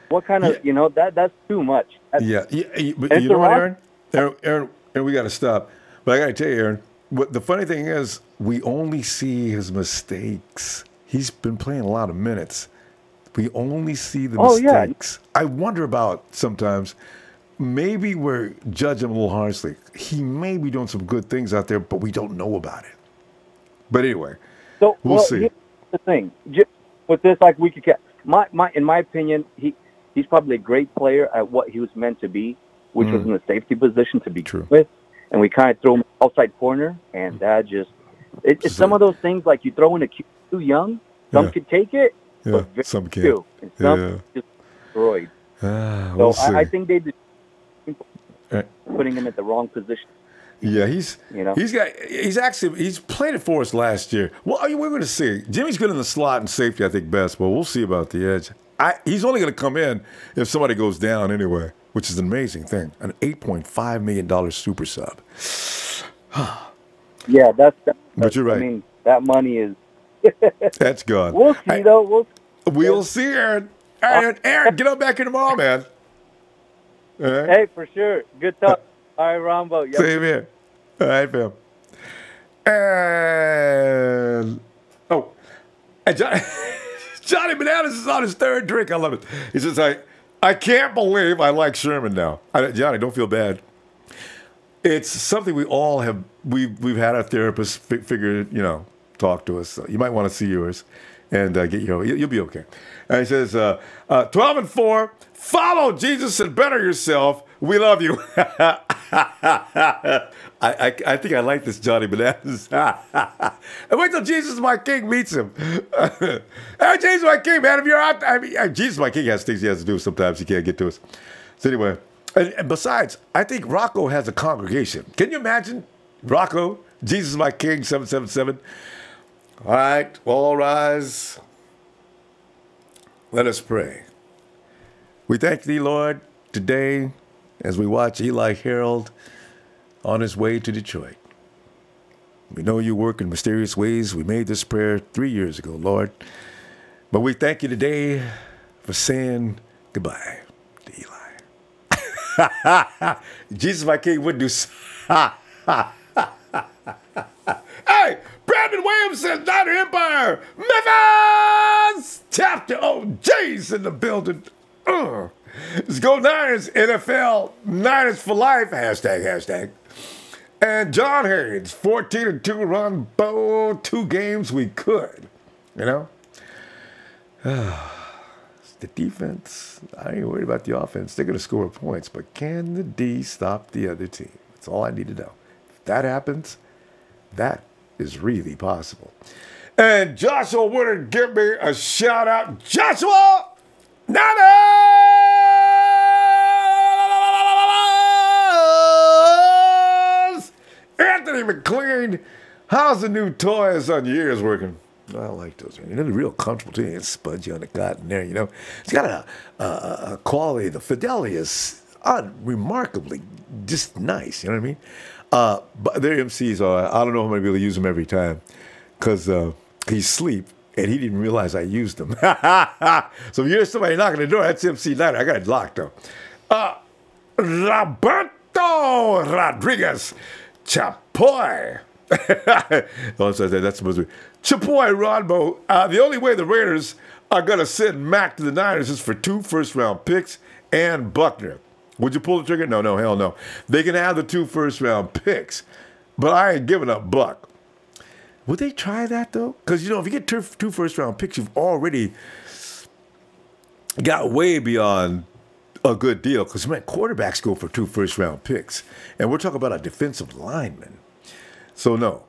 what kind of, that's too much. But you know what, Aaron, we got to stop. But I got to tell you, Aaron, the funny thing is, we only see his mistakes. He's been playing a lot of minutes. We only see the mistakes. Yeah. I wonder about sometimes, maybe we're judging him a little harshly. He may be doing some good things out there, but we don't know about it. But anyway, we'll see. Here's the thing. With this, like, we could get, in my opinion, he's probably a great player at what he was meant to be, which was in the safety position to be with. And we kind of throw him outside corner, and that just it's some of those things like you throw in a Q too young. Some could take it, but some can't. And some just destroyed. We'll so I think they did putting him at the wrong position. Yeah, he's played it for us last year. Well, we're going to see. Jimmy's good in the slot and safety, I think, best, but we'll see about the edge. He's only going to come in if somebody goes down anyway, which is an amazing thing. An $8.5 million super sub. Yeah, that's. But you're right. I mean, that money is. That's gone. We'll see, though. We'll see, Aaron. Aaron, get on back here tomorrow, man. All right. Hey, for sure. Good talk. All right, Ronbo. Yep. Same here. All right, fam. And Johnny Bananas is on his third drink. I love it. He says, I can't believe I like Sherman now. Johnny, don't feel bad. It's something we all have. We've had our therapist figure, talk to us. So you might want to see yours and get you'll be okay. And he says, 12-4, follow Jesus and better yourself. We love you. I think I like this Johnny Bananas. And wait till Jesus my King meets him. Hey, Jesus my King, man, if you're out, Jesus my King has things he has to do. Sometimes he can't get to us. So anyway, and besides, I think Rocco has a congregation. Can you imagine Rocco, Jesus my King, 777? All right, all rise. Let us pray. We thank thee, Lord, today as we watch Eli Harold on his way to Detroit. We know you work in mysterious ways. We made this prayer 3 years ago, Lord. But we thank you today for saying goodbye to Eli. Jesus, my King, would do. Hey, Brandon Williams says, Niner Empire, Memphis! Chapter OJ's in the building. Let's go Niners, NFL, Niners for life, hashtag. And John Haynes, 14-2, Ronbo, 2 games we could. You know? The defense, I ain't worried about the offense. They're going to score points. But can the D stop the other team? That's all I need to know. If that happens, that is really possible. And Joshua Woodard, give me a shout out. Joshua Nanas! Anthony McLean, how's the new toys on your ears working? I like those. You know, they're real comfortable too. It's spongy on the cotton there, you know. It's got a quality. The fidelity is remarkably just nice, you know what I mean? But their MCs are, I don't know if I'm going to be able to use them every time because he's asleep and he didn't realize I used them. So if you hear somebody knocking the door, that's MC Niner. I got it locked though. Roberto Rodriguez Chapoy. Oh, so that's supposed to be Chapoy Ronbo. The only way the Raiders are going to send Mac to the Niners is for 2 first-round picks and Buckner. Would you pull the trigger? No, hell no. They can have the 2 first-round picks, but I ain't giving up Buck. Would they try that, though? Because, you know, if you get 2 first-round picks, you've already got way beyond a good deal. Because, man, quarterbacks go for 2 first-round picks. And we're talking about a defensive lineman. So, no.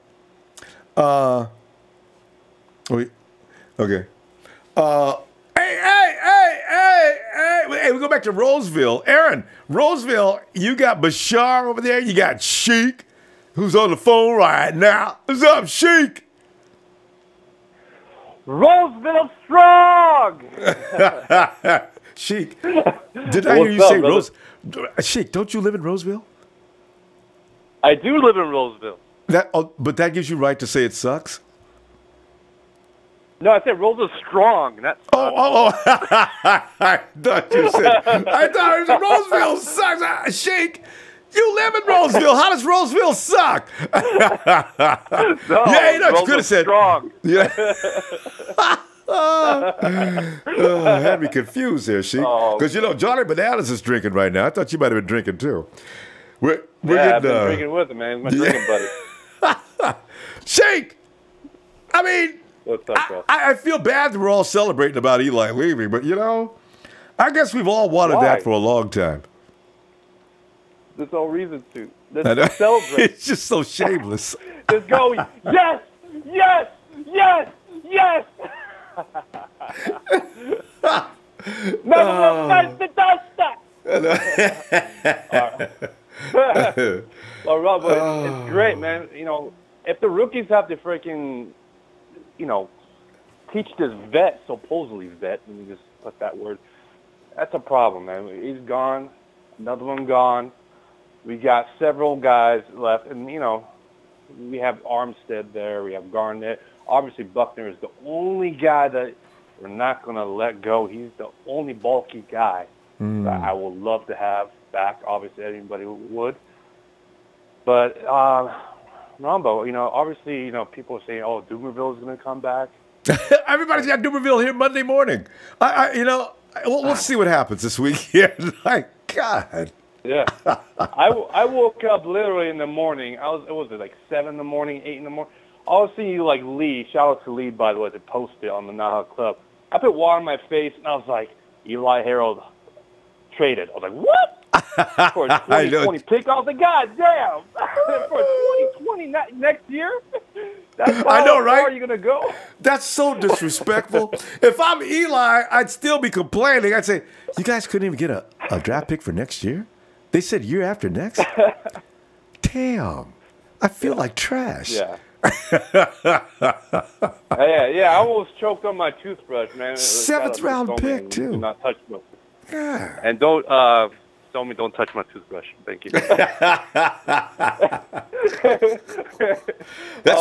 Okay. Hey, we go back to Roseville. Aaron, Roseville, you got Bashar over there. You got Sheik, who's on the phone right now. What's up, Sheik? Roseville strong! Sheik, did I hear you say Rose? Sheik, don't you live in Roseville? I do live in Roseville. But that gives you right to say it sucks? No, I said Roseville's strong. That's I thought you said. I thought it was Roseville sucks. Sheik, you live in Roseville. How does Roseville suck? No, yeah, you know, you could have said. Strong. Yeah. Had me confused there, Sheik. Because you know Johnny Bananas is drinking right now. I thought you might have been drinking too. We're I've been drinking with him, man. My drinking buddy. Sheik, I mean. What's up, bro? I feel bad that we're all celebrating about Eli leaving, but, you know, I guess we've all wanted that for a long time. There's no reason to. Let's celebrate. It's just so shameless. Let's go. Yes! Yes! Yes! Yes! Never touch the dust. Well, Rob, it's great, man. You know, if the rookies have to freaking, you know, teach this vet, supposedly vet, let me just put that word, that's a problem, man. He's gone, another one gone. We got several guys left, and, you know, we have Armstead there, we have Garnett. Obviously, Buckner is the only guy that we're not going to let go. He's the only bulky guy that I would love to have back. Obviously, anybody would. But, Ronbo, you know, obviously, you know, people are saying, oh, Dumerville is going to come back. Everybody's got Dumerville here Monday morning. You know, we'll see what happens this weekend. My God. Yeah. I woke up literally in the morning. It was like 7 in the morning, 8 in the morning. I was seeing you like Lee. Shout out to Lee, by the way, to post it on the Naha Club. I put water on my face, and I was like, Eli Harold traded. I was like, what? For a 2020 pick, I was like, God damn! For 2020 next year? That's I know, right? How far are you going to go? That's so disrespectful. If I'm Eli, I'd still be complaining. I'd say, you guys couldn't even get a draft pick for next year? They said year after next? Damn. I feel like trash. Yeah. Yeah, I almost choked on my toothbrush, man. 7th round pick, too. Do not touch me. Yeah. And don't touch my toothbrush. Thank you. That's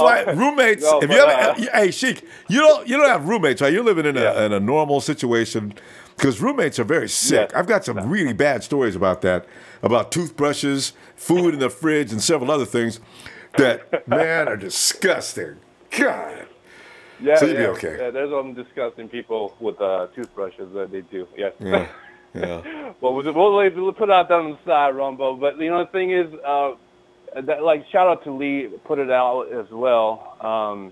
why roommates. No, if you ever, hey Sheik, you don't have roommates, right? You're living in a normal situation because roommates are very sick. I've got some really bad stories about that, about toothbrushes, food in the fridge, and several other things that man are disgusting. God. Yeah, so you'll be okay. Yeah, there's some disgusting people with toothbrushes that they do. Yes. Yeah. Well, we'll put that down on the side, Ronbo. But, you know, the thing is, like shout out to Lee, put it out as well.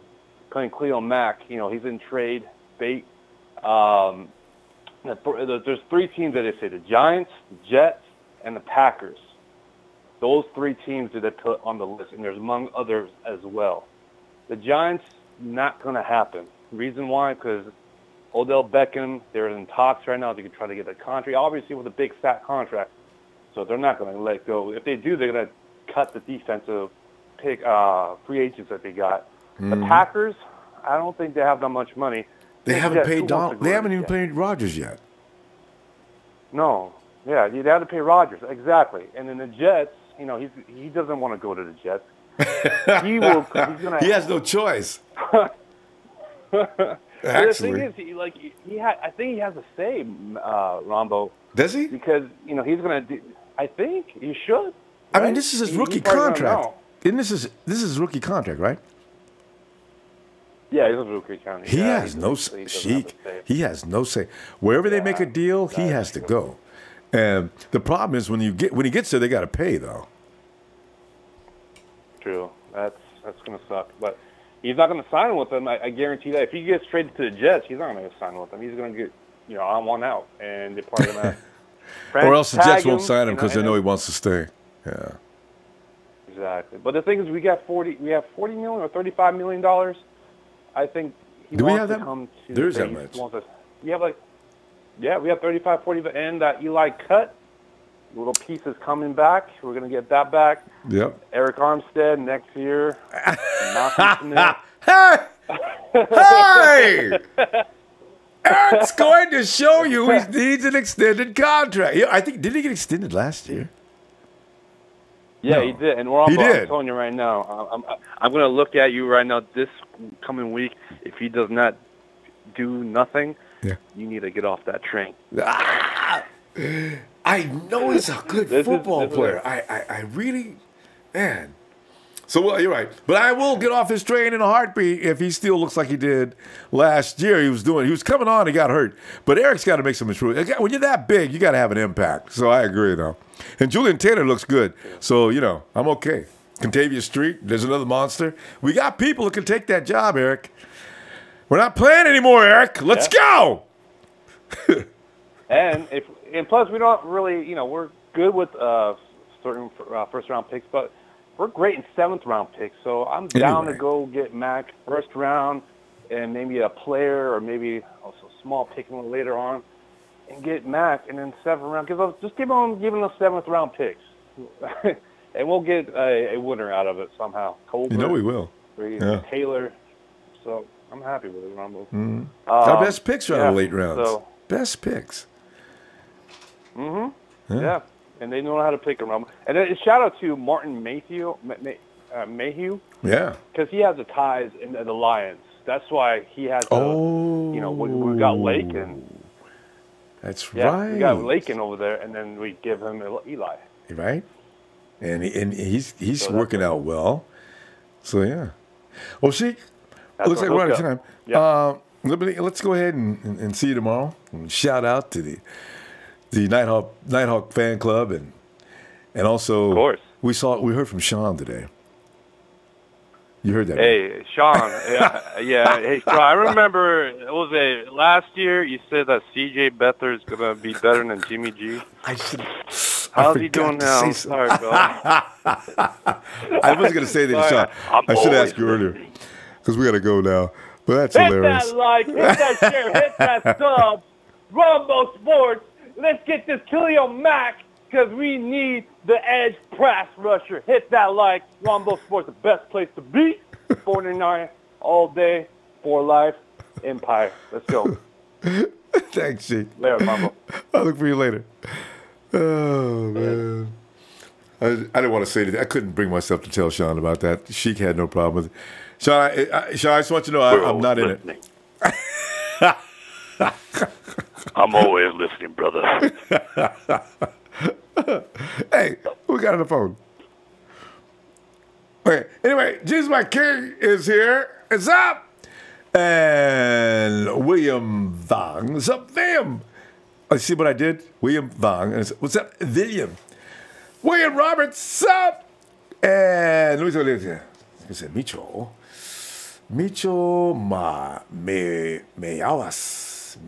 Playing Cleo Mack, you know, he's in trade bait. There's 3 teams that they say: the Giants, the Jets, and the Packers. Those 3 teams that they put on the list, and there's among others as well. The Giants, not going to happen. Reason why? Because Odell Beckham, they're in talks right now. They can try to get a contract, obviously with a big fat contract. So they're not going to let go. If they do, they're going to cut the defensive free agents that they got. The Packers, I don't think they have that much money. They haven't paid Donald. They haven't even paid Rodgers yet. No. Yeah, you'd have to pay Rodgers. Exactly. And then the Jets, you know, he doesn't want to go to the Jets. He has no choice. Actually, the thing is, I think he has a say, Ronbo. Does he? Because you know he's gonna do. I think he should. Right? I mean, this is his rookie contract. And this is his rookie contract, right? Yeah, he's a rookie contract. He has no say. He has no say. Wherever they make a deal, he has to go. And the problem is when he gets there, they got to pay though. True. That's gonna suck. But he's not gonna sign with them. I guarantee that. If he gets traded to the Jets, he's not gonna sign with them. He's gonna get on one out, and they're probably gonna. Or else the Jets won't sign him because they know he wants to stay. Yeah. Exactly. But the thing is, we have $40 million or $35 million. I think he Do we wants have to that? come to There's the that States. much. We have 35, 40, and Eli cut. Little pieces coming back. We're gonna get that back. Yep. Arik Armstead next year. Hey! Eric's going to show you he needs an extended contract. I think did he get extended last year? Yeah, No. he did. And I'm telling you right now, I'm going to look at you right now this coming week. If he does not do nothing, you need to get off that train. I know he's a good football player. I really, man. So, well, you're right. But I will get off his train in a heartbeat if he still looks like he did last year. He was coming on, he got hurt. But Eric's got to make some improvement. When you're that big, you got to have an impact. So I agree, though. And Julian Taylor looks good. So, I'm okay. Contavious Street, there's another monster. We got people who can take that job, Eric. We're not playing anymore, Eric. Let's go. And plus, we don't really, we're good with certain first-round picks, but we're great in 7th-round picks. So I'm down to go get Mac first round and maybe a player or maybe also a small pick later on and get Mac and then 7th round. Just keep on giving us 7th-round picks. And we'll get a winner out of it somehow. Colbert, we will. Taylor. So I'm happy with it, Ronbo. Mm-hmm. Our best picks are in the late rounds. So, best picks. Mm-hmm. Yeah. And they know how to pick them. And then shout out to Martin Mayhew. Yeah. Because he has the ties in the Lions. That's why he has we got Lakin. That's right. We got Lakin over there, and then we give him Eli. Right. And he's working out well. So, yeah. Well, Sheik, looks like we're out of time. Yep. Let's go ahead and see you tomorrow. And shout out to the Nighthawk fan club and also of course. we heard from Sean today. You heard that? Hey, right? Sean. Yeah. Hey, Sean, I remember last year you said that CJ Beathard is gonna be better than Jimmy G. How's he doing now? Sorry, Bill. I wasn't gonna say that, Sean. I should ask you earlier because we gotta go now. But that's hilarious. Hit that like, hit that share, hit that sub. Ronbo Sports. Let's get this Khalil Mack because we need the edge pass rusher. Hit that like. Ronbo Sports, the best place to be. 49 all day, for life, Empire. Let's go. Thanks, Sheik. Later, Ronbo. I'll look for you later. Oh, man. I didn't want to say that. I couldn't bring myself to tell Sean about that. Sheik had no problem with it. Sean, I just want you to know I'm not listening. In it. I'm always listening, brother. Hey, who got on the phone? Okay. Anyway, Jesus My King is here. It's up. And William Vang. What's up, William? I see what I did? William Vang. What's up, William? William Roberts, up? And Luis Oliveira. He said, Micho Meyawas.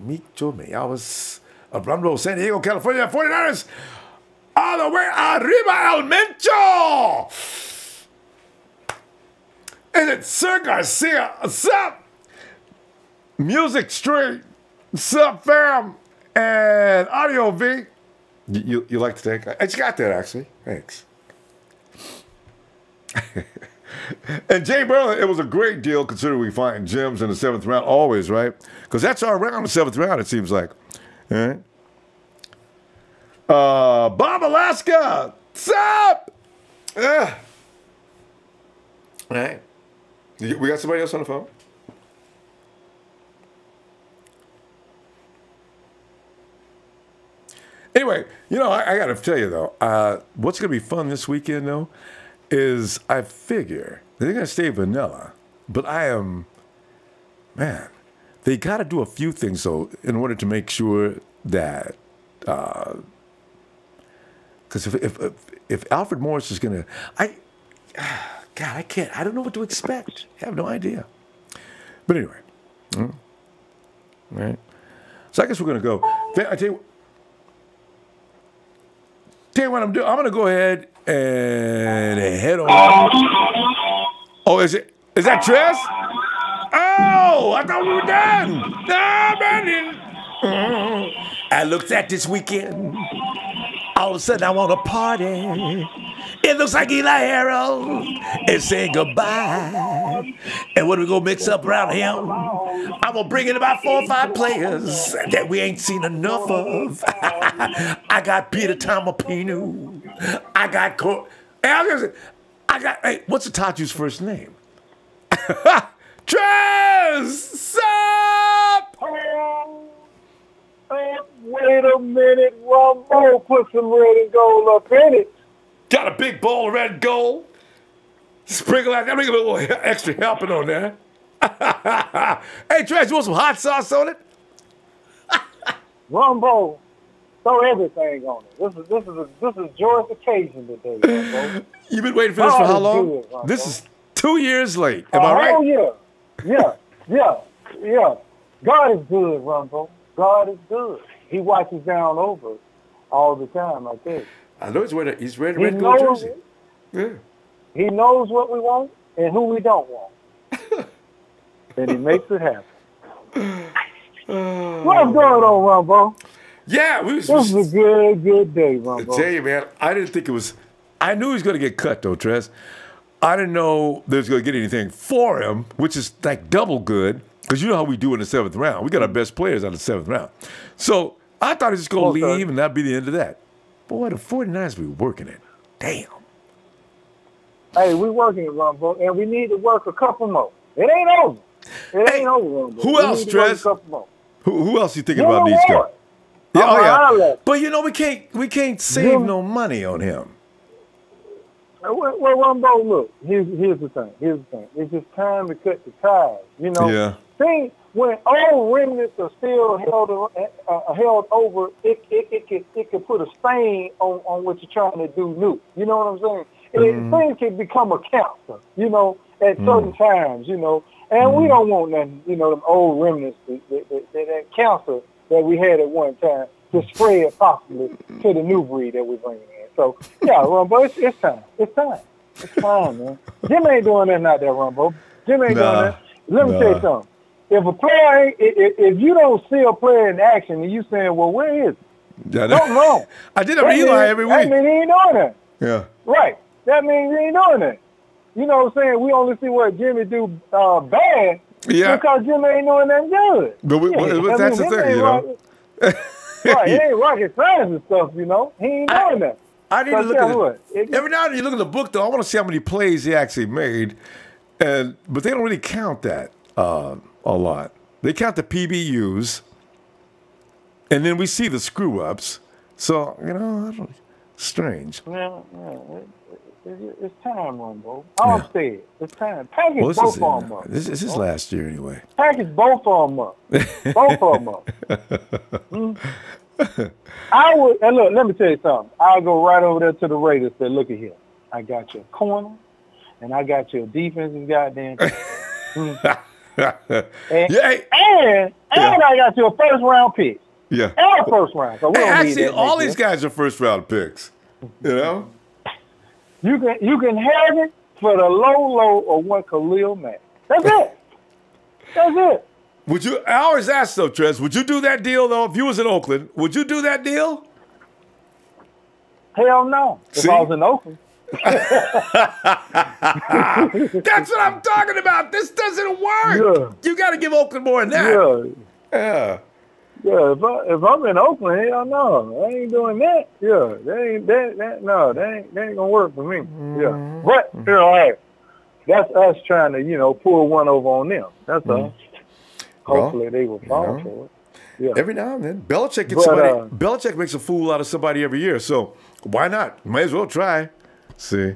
Micho Meyawas of Ronbo, San Diego, California, 49ers. All the way arriba al Mencho. And it's Sir Garcia. What's up? Music Street. What's up, fam? And Audio V. You like to take? I just got that, actually. Thanks. And Jay Berlin, it was a great deal considering we find gems in the 7th round always, right? Because that's our round, the 7th round, it seems like. All right. Bob Alaska, what's up? All right. We got somebody else on the phone? Anyway, you know, I got to tell you, though, what's going to be fun this weekend, though, is I figure they're going to stay vanilla, but they got to do a few things, though, in order to make sure that, because if Alfred Morris is going to, I don't know what to expect. I have no idea. But anyway, all right. So I guess we're going to go. I tell you what I'm doing. I'm going to go ahead and head on. Oh, is that Tress? Oh, I thought we were done. No, man. I looked at this weekend. All of a sudden, I want to party. It looks like Eli Harold is saying goodbye. And what are we going to mix up around him? I'm going to bring in about 4 or 5 players that we ain't seen enough of. I got Peter Tamapinu. I got hey, what's Atachu's first name? Trez! Sup? Wait a minute, Ronbo, put some red and gold up in it. Got a big bowl of red and gold. Sprinkle that. Bring a little extra helping on there. Hey, Trez, you want some hot sauce on it? Ronbo, throw everything on it. This is a joyous occasion today, Ronbo. You've been waiting for this for how long? Good, this is 2 years late. Am I right? Oh, yeah. God is good, Ronbo. God is good. He watches down over us all the time, I tell you. I know he's wearing a red gold jersey. Yeah. He knows what we want and who we don't want. And he makes it happen. What's going on, Ronbo? Yeah, this is a good day, Ronbo. I tell you, man, I didn't think it was. I knew he was going to get cut, though, Trez. I didn't know they was going to get anything for him, which is like double good, because you know how we do in the 7th round. We got our best players out of the 7th round. So I thought he was just going to leave and that'd be the end of that. Boy, the 49ers be working it. Damn. Hey, we working it, Ronbo, and we need to work a couple more. It ain't over. It ain't over, Ronbo. Who else, Trez? Who else you thinking about these guys? Yeah, yeah. But you know we can't save no money on him. Well, Ronbo, look. Here's the thing. It's just time to cut the ties. You know. Yeah. See, when old remnants are still held over, it can put a stain on what you're trying to do new. You know what I'm saying? Things can become a cancer, you know, at certain times, you know. And we don't want nothing, you know, them old remnants, that cancer that we had at one time to spread possibly to the new breed that we're bringing in. So, yeah, Ronbo, it's time. It's time, man. Jim ain't doing nothing out there, Ronbo. Jim ain't doing that. Let me tell you something. If a player, if you don't see a player in action and you saying, well, where is he? Yeah, something wrong. I did have Eli every week. That means he ain't doing that. Yeah. Right. That means he ain't doing that. You know what I'm saying? We only see what Jimmy do bad because Jimmy ain't doing that good. But that's the thing, you know. Right, it ain't rocket science and stuff, you know. He ain't doing that. I need to look at it. Every now and then you look at the book, though, I want to see how many plays he actually made. But they don't really count that a lot. They count the PBUs, and then we see the screw-ups. So, you know, strange. Yeah, it's time, Ronbo. Armstead, it's time. Package both of them up. This is last year, anyway. Package both of them up. Both of them up. I would, and look, let me tell you something. I'll go right over there to the Raiders and say, look at here. I got your corner, and I got your defensive goddamn. And I got your first round pick. Yeah. And a first round. So we don't need actually, that all next these guys are first round picks. You know? You can have it for the low or one Khalil Mack. That's it. That's it. Would you? I always ask though, Trez, would you do that deal though? If you was in Oakland, would you do that deal? Hell no. If I was in Oakland. That's what I'm talking about. This doesn't work. Yeah. You got to give Oakland more than that. Yeah. Yeah, if I'm in Oakland, hell no, I ain't doing that. Yeah, that ain't gonna work for me. Yeah, but hey, that's us trying to pull one over on them. That's all. Hopefully they will fall for it. Yeah. Every now and then, Belichick gets somebody. Belichick makes a fool out of somebody every year, so why not? Might as well try. See.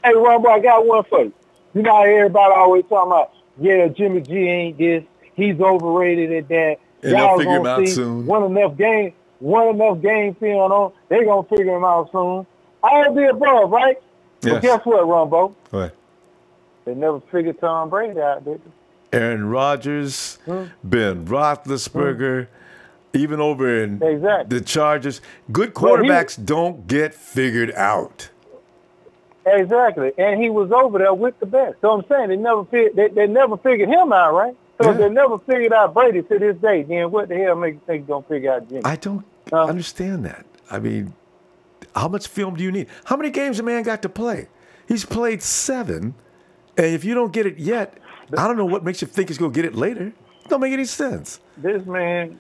Hey, Ronbo, I got one for you. You know how everybody always talking about, yeah, Jimmy G ain't this. He's overrated at that. And they'll figure him out soon. One enough game film on. They gonna figure him out soon. All the above, right? Yes. But guess what, Ronbo? What? They never figured Tom Brady out, did they? Aaron Rodgers, Ben Roethlisberger, even over in the Chargers. Good quarterbacks don't get figured out. Exactly, and he was over there with the best. So I'm saying they never figured him out, right? So if they never figured out Brady to this day, then what the hell makes you think they're going to figure out Jimmy? I don't understand that. I mean, how much film do you need? How many games a man got to play? He's played 7, and if you don't get it yet, I don't know what makes you think he's going to get it later. It don't make any sense. This man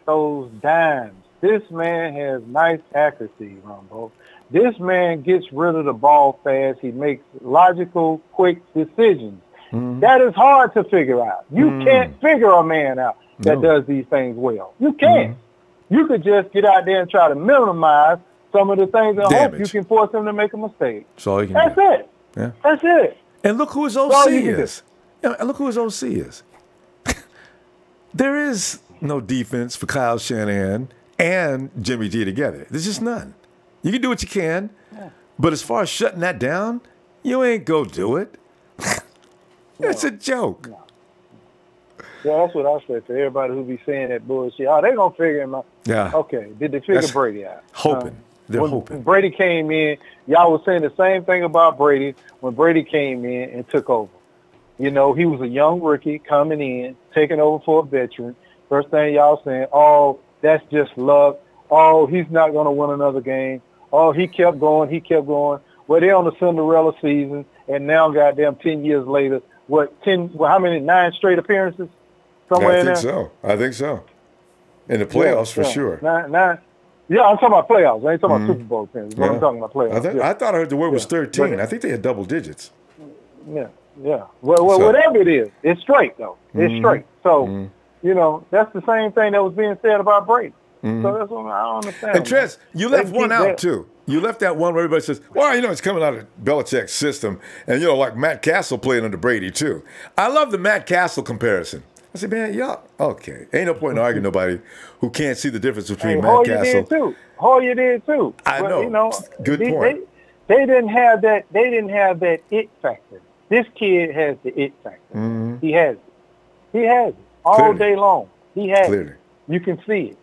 throws dimes. This man has nice accuracy, Ronbo. This man gets rid of the ball fast. He makes logical, quick decisions. That is hard to figure out. You can't figure a man out that does these things well. You can't. You could just get out there and try to minimize some of the things and hope you can force him to make a mistake. That's all you can That's do. it. Yeah. That's it. And look who his OC is. Yeah, look who his OC is. There is no defense for Kyle Shanahan and Jimmy G together. There's just none. You can do what you can, but as far as shutting that down, you ain't go do it. It's a joke. No. Yeah, that's what I said to everybody who be saying that bullshit. Oh, they gonna figure him out. Yeah. Okay. Did they figure Brady out? Hoping. They're when hoping. Brady came in, y'all was saying the same thing about Brady when Brady came in and took over. You know, he was a young rookie coming in, taking over for a veteran. First thing y'all saying, oh, that's just luck. Oh, he's not gonna win another game. Oh, he kept going. Well, they're on the Cinderella season, and now, goddamn, 10 years later, how many, 9 straight appearances? Somewhere in there? I think so. In the playoffs, for sure. 9. Yeah, I'm talking about playoffs. I ain't talking about Super Bowl appearances. I'm talking about playoffs. I thought I heard the word was 13. I think they had double digits. Yeah. Well, whatever it is, it's straight, though. It's straight. So, that's the same thing that was being said about Brady. So that's what I don't understand. And Trez, you left one out, too. You left that one where everybody says, well, it's coming out of Belichick's system. And, like Matt Castle playing under Brady, too. I love the Matt Castle comparison. I said, man, okay. Ain't no point in arguing nobody who can't see the difference between Matt Castle. Hoyer did, too. I know. Good point. They didn't have that it factor. This kid has the it factor. He has it. All day long. He has it. You can see it.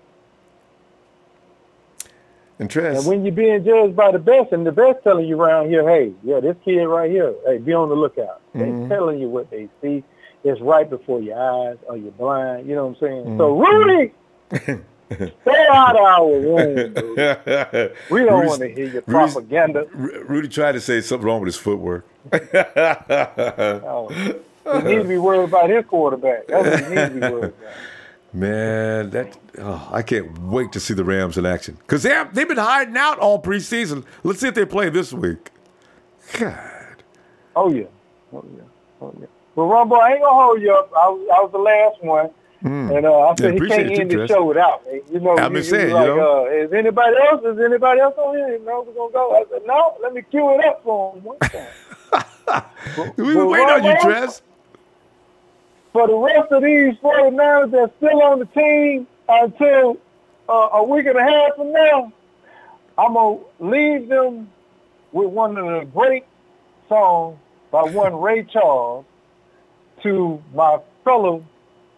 And when you're being judged by the best, and the best telling you around here, hey, this kid right here, hey, be on the lookout. They're telling you what they see. It's right before your eyes, or you're blind. You know what I'm saying? So, Rudy, stay out of our room, dude. We don't want to hear your propaganda. Rudy tried to say something wrong with his footwork. He needs to be worried about his quarterback. That's what he needs to be worried about. Man, I can't wait to see the Rams in action. Because they've been hiding out all preseason. Let's see if they play this week. God. Oh, yeah. Well, Ronbo, I ain't going to hold you up. I was the last one. And I said he can't end the show without me. I've been saying, is anybody else on here? We're going to go. I said, no, let me cue it up for him one time. We've been waiting on you, Trez. For the rest of these 49ers that's still on the team until a week and a half from now, I'm going to leave them with one of the great songs by one Ray Charles to my fellow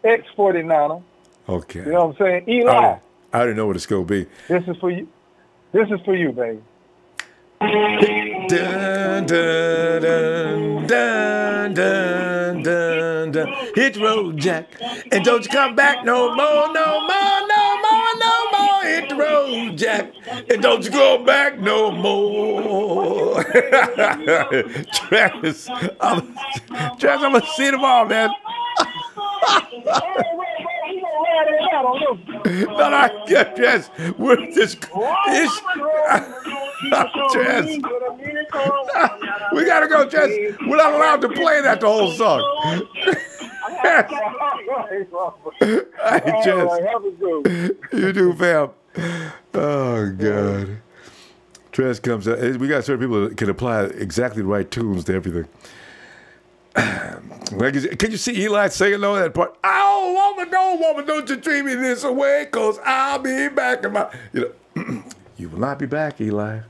ex-49er. Okay. You know what I'm saying? Eli. I didn't know what it's going to be. This is for you. This is for you, baby. Dun, dun, dun, dun, dun, dun, dun. Hit the road, Jack, and don't you come back no more, no more, no more, no more. Hit the road, Jack, and don't you go back no more. Travis, I'm gonna see them all, man. No, Travis, we're just Travis. We gotta go, Travis. We're not allowed to play that the whole song. Hey, Travis. You do, fam. Oh, God. Travis comes out. We got certain people that can apply exactly the right tunes to everything. Can you see Eli singing though that part? Oh, woman, don't you treat me this way, cause I'll be back in my. You know, you will not be back, Eli.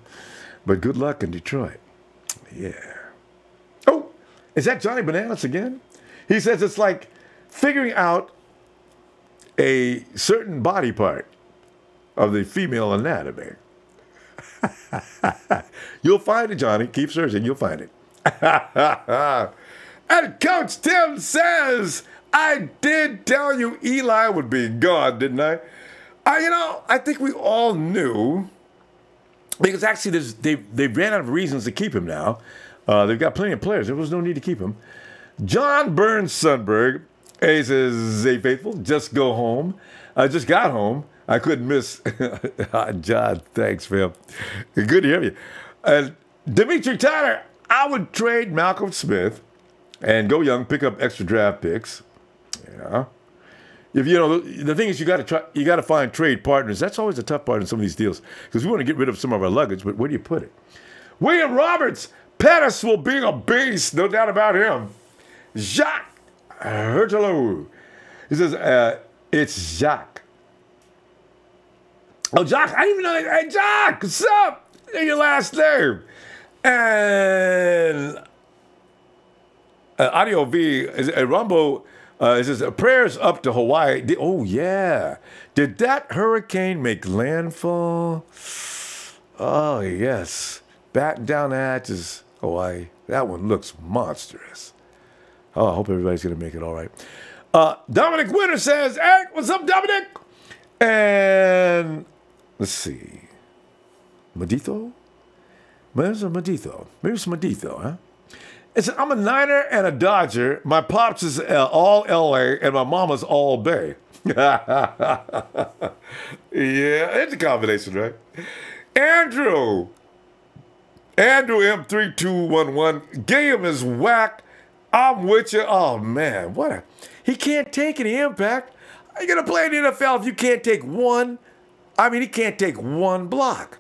But good luck in Detroit. Yeah. Oh, is that Johnny Bananas again? He says it's like figuring out a certain body part of the female anatomy. You'll find it, Johnny. Keep searching. You'll find it. And Coach Tim says, I did tell you Eli would be gone, didn't I? I think we all knew, because actually they ran out of reasons to keep him now. They've got plenty of players. There was no need to keep him. John Burns Sundberg, he says, hey, faithful, just go home. I just got home. I couldn't miss. John, thanks, fam. Good to hear you. Dimitri Tyler, I would trade Malcolm Smith and go young, pick up extra draft picks. Yeah. If the thing is, you got to find trade partners. That's always a tough part in some of these deals because we want to get rid of some of our luggage, but where do you put it? William Roberts, Pettis will be a beast, no doubt about him. Jacques Hurtalo. He says, it's Jacques. Oh, Jacques, I didn't even know that. Hey, Jacques, what's up? Your last name. And Audio V, Ronbo, it says, prayers up to Hawaii. Oh, yeah. Did that hurricane make landfall? Oh, yes. Back down the hatches, Hawaii. That one looks monstrous. Oh, I hope everybody's going to make it all right. Dominic Winter says, hey, what's up, Dominic? And let's see. Medito? Where's a Medito? Maybe it's Medito, huh? It said, I'm a Niner and a Dodger. My pops is all L.A. and my mama's all Bay. Yeah, it's a combination, right? Andrew M3211. Game is whack. I'm with you. Oh, man. He can't take any impact. How you going to play in the NFL if you can't take one? I mean, he can't take one block.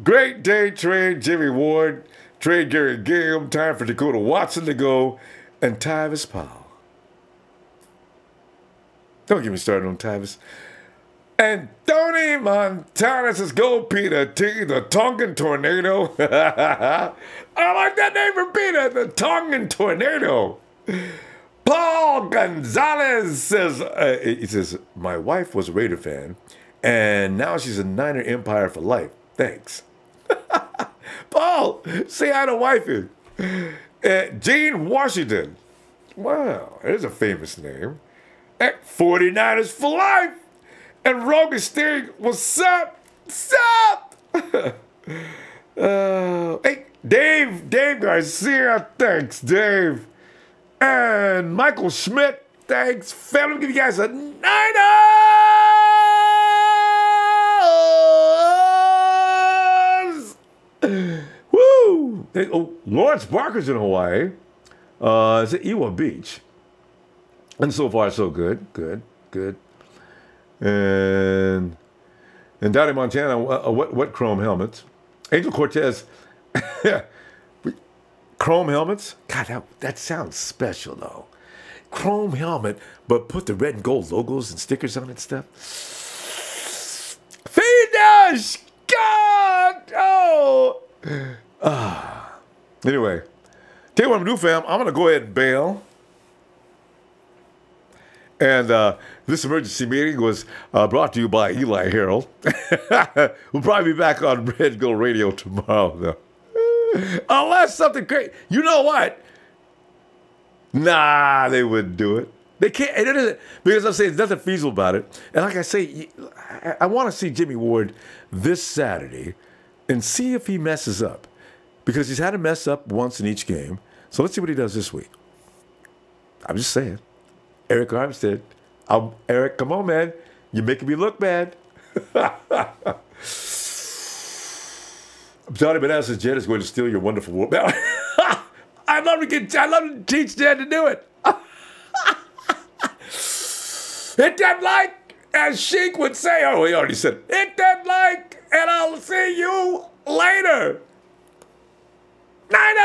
Great day trade Jimmy Ward. Trade Gary Gam. Time for Dakota Watson to go. And Tyvis Powell. Don't get me started on Tyvis. And Tony Montana says, go Peter T, the Tongan Tornado. I like that name for Peter, the Tongan Tornado. Paul Gonzalez says, he says, my wife was a Raider fan, and now she's a Niner Empire for life. Thanks. Paul, say hi to wifey. Gene Washington. Wow, there's a famous name. 49ers for life. And Rogan Sting, what's up? What's up? Hey, Dave Garcia, thanks, Dave. And Michael Schmidt, thanks. Family, give you guys a Niners! Woo! Lawrence Barker's in Hawaii. It's at Iwa Beach. And so far, so good. Good. And down in Montana, what chrome helmets? Angel Cortez, chrome helmets? God, that sounds special, though. Chrome helmet, but put the red and gold logos and stickers on it and stuff. Finish! God! Oh! Anyway, tell you what I'm going to do, fam. I'm going to go ahead and bail. And this emergency meeting was brought to you by Eli Harold. We'll probably be back on Red Gold Radio tomorrow, though. Unless something great. You know what? Nah, they wouldn't do it. They can't. It isn't, because I'm saying there's nothing feasible about it. And like I say, I want to see Jimmy Ward this Saturday and see if he messes up. Because he's had to mess up once in each game. So let's see what he does this week. I'm just saying. Arik Armstead. Arik, come on, man. You're making me look bad. Johnny Manassas Jet is going to steal your wonderful world. I'd love to teach Jet to do it. Hit that like, as Sheik would say. Oh, he already said, hit that like, and I'll see you later. Night.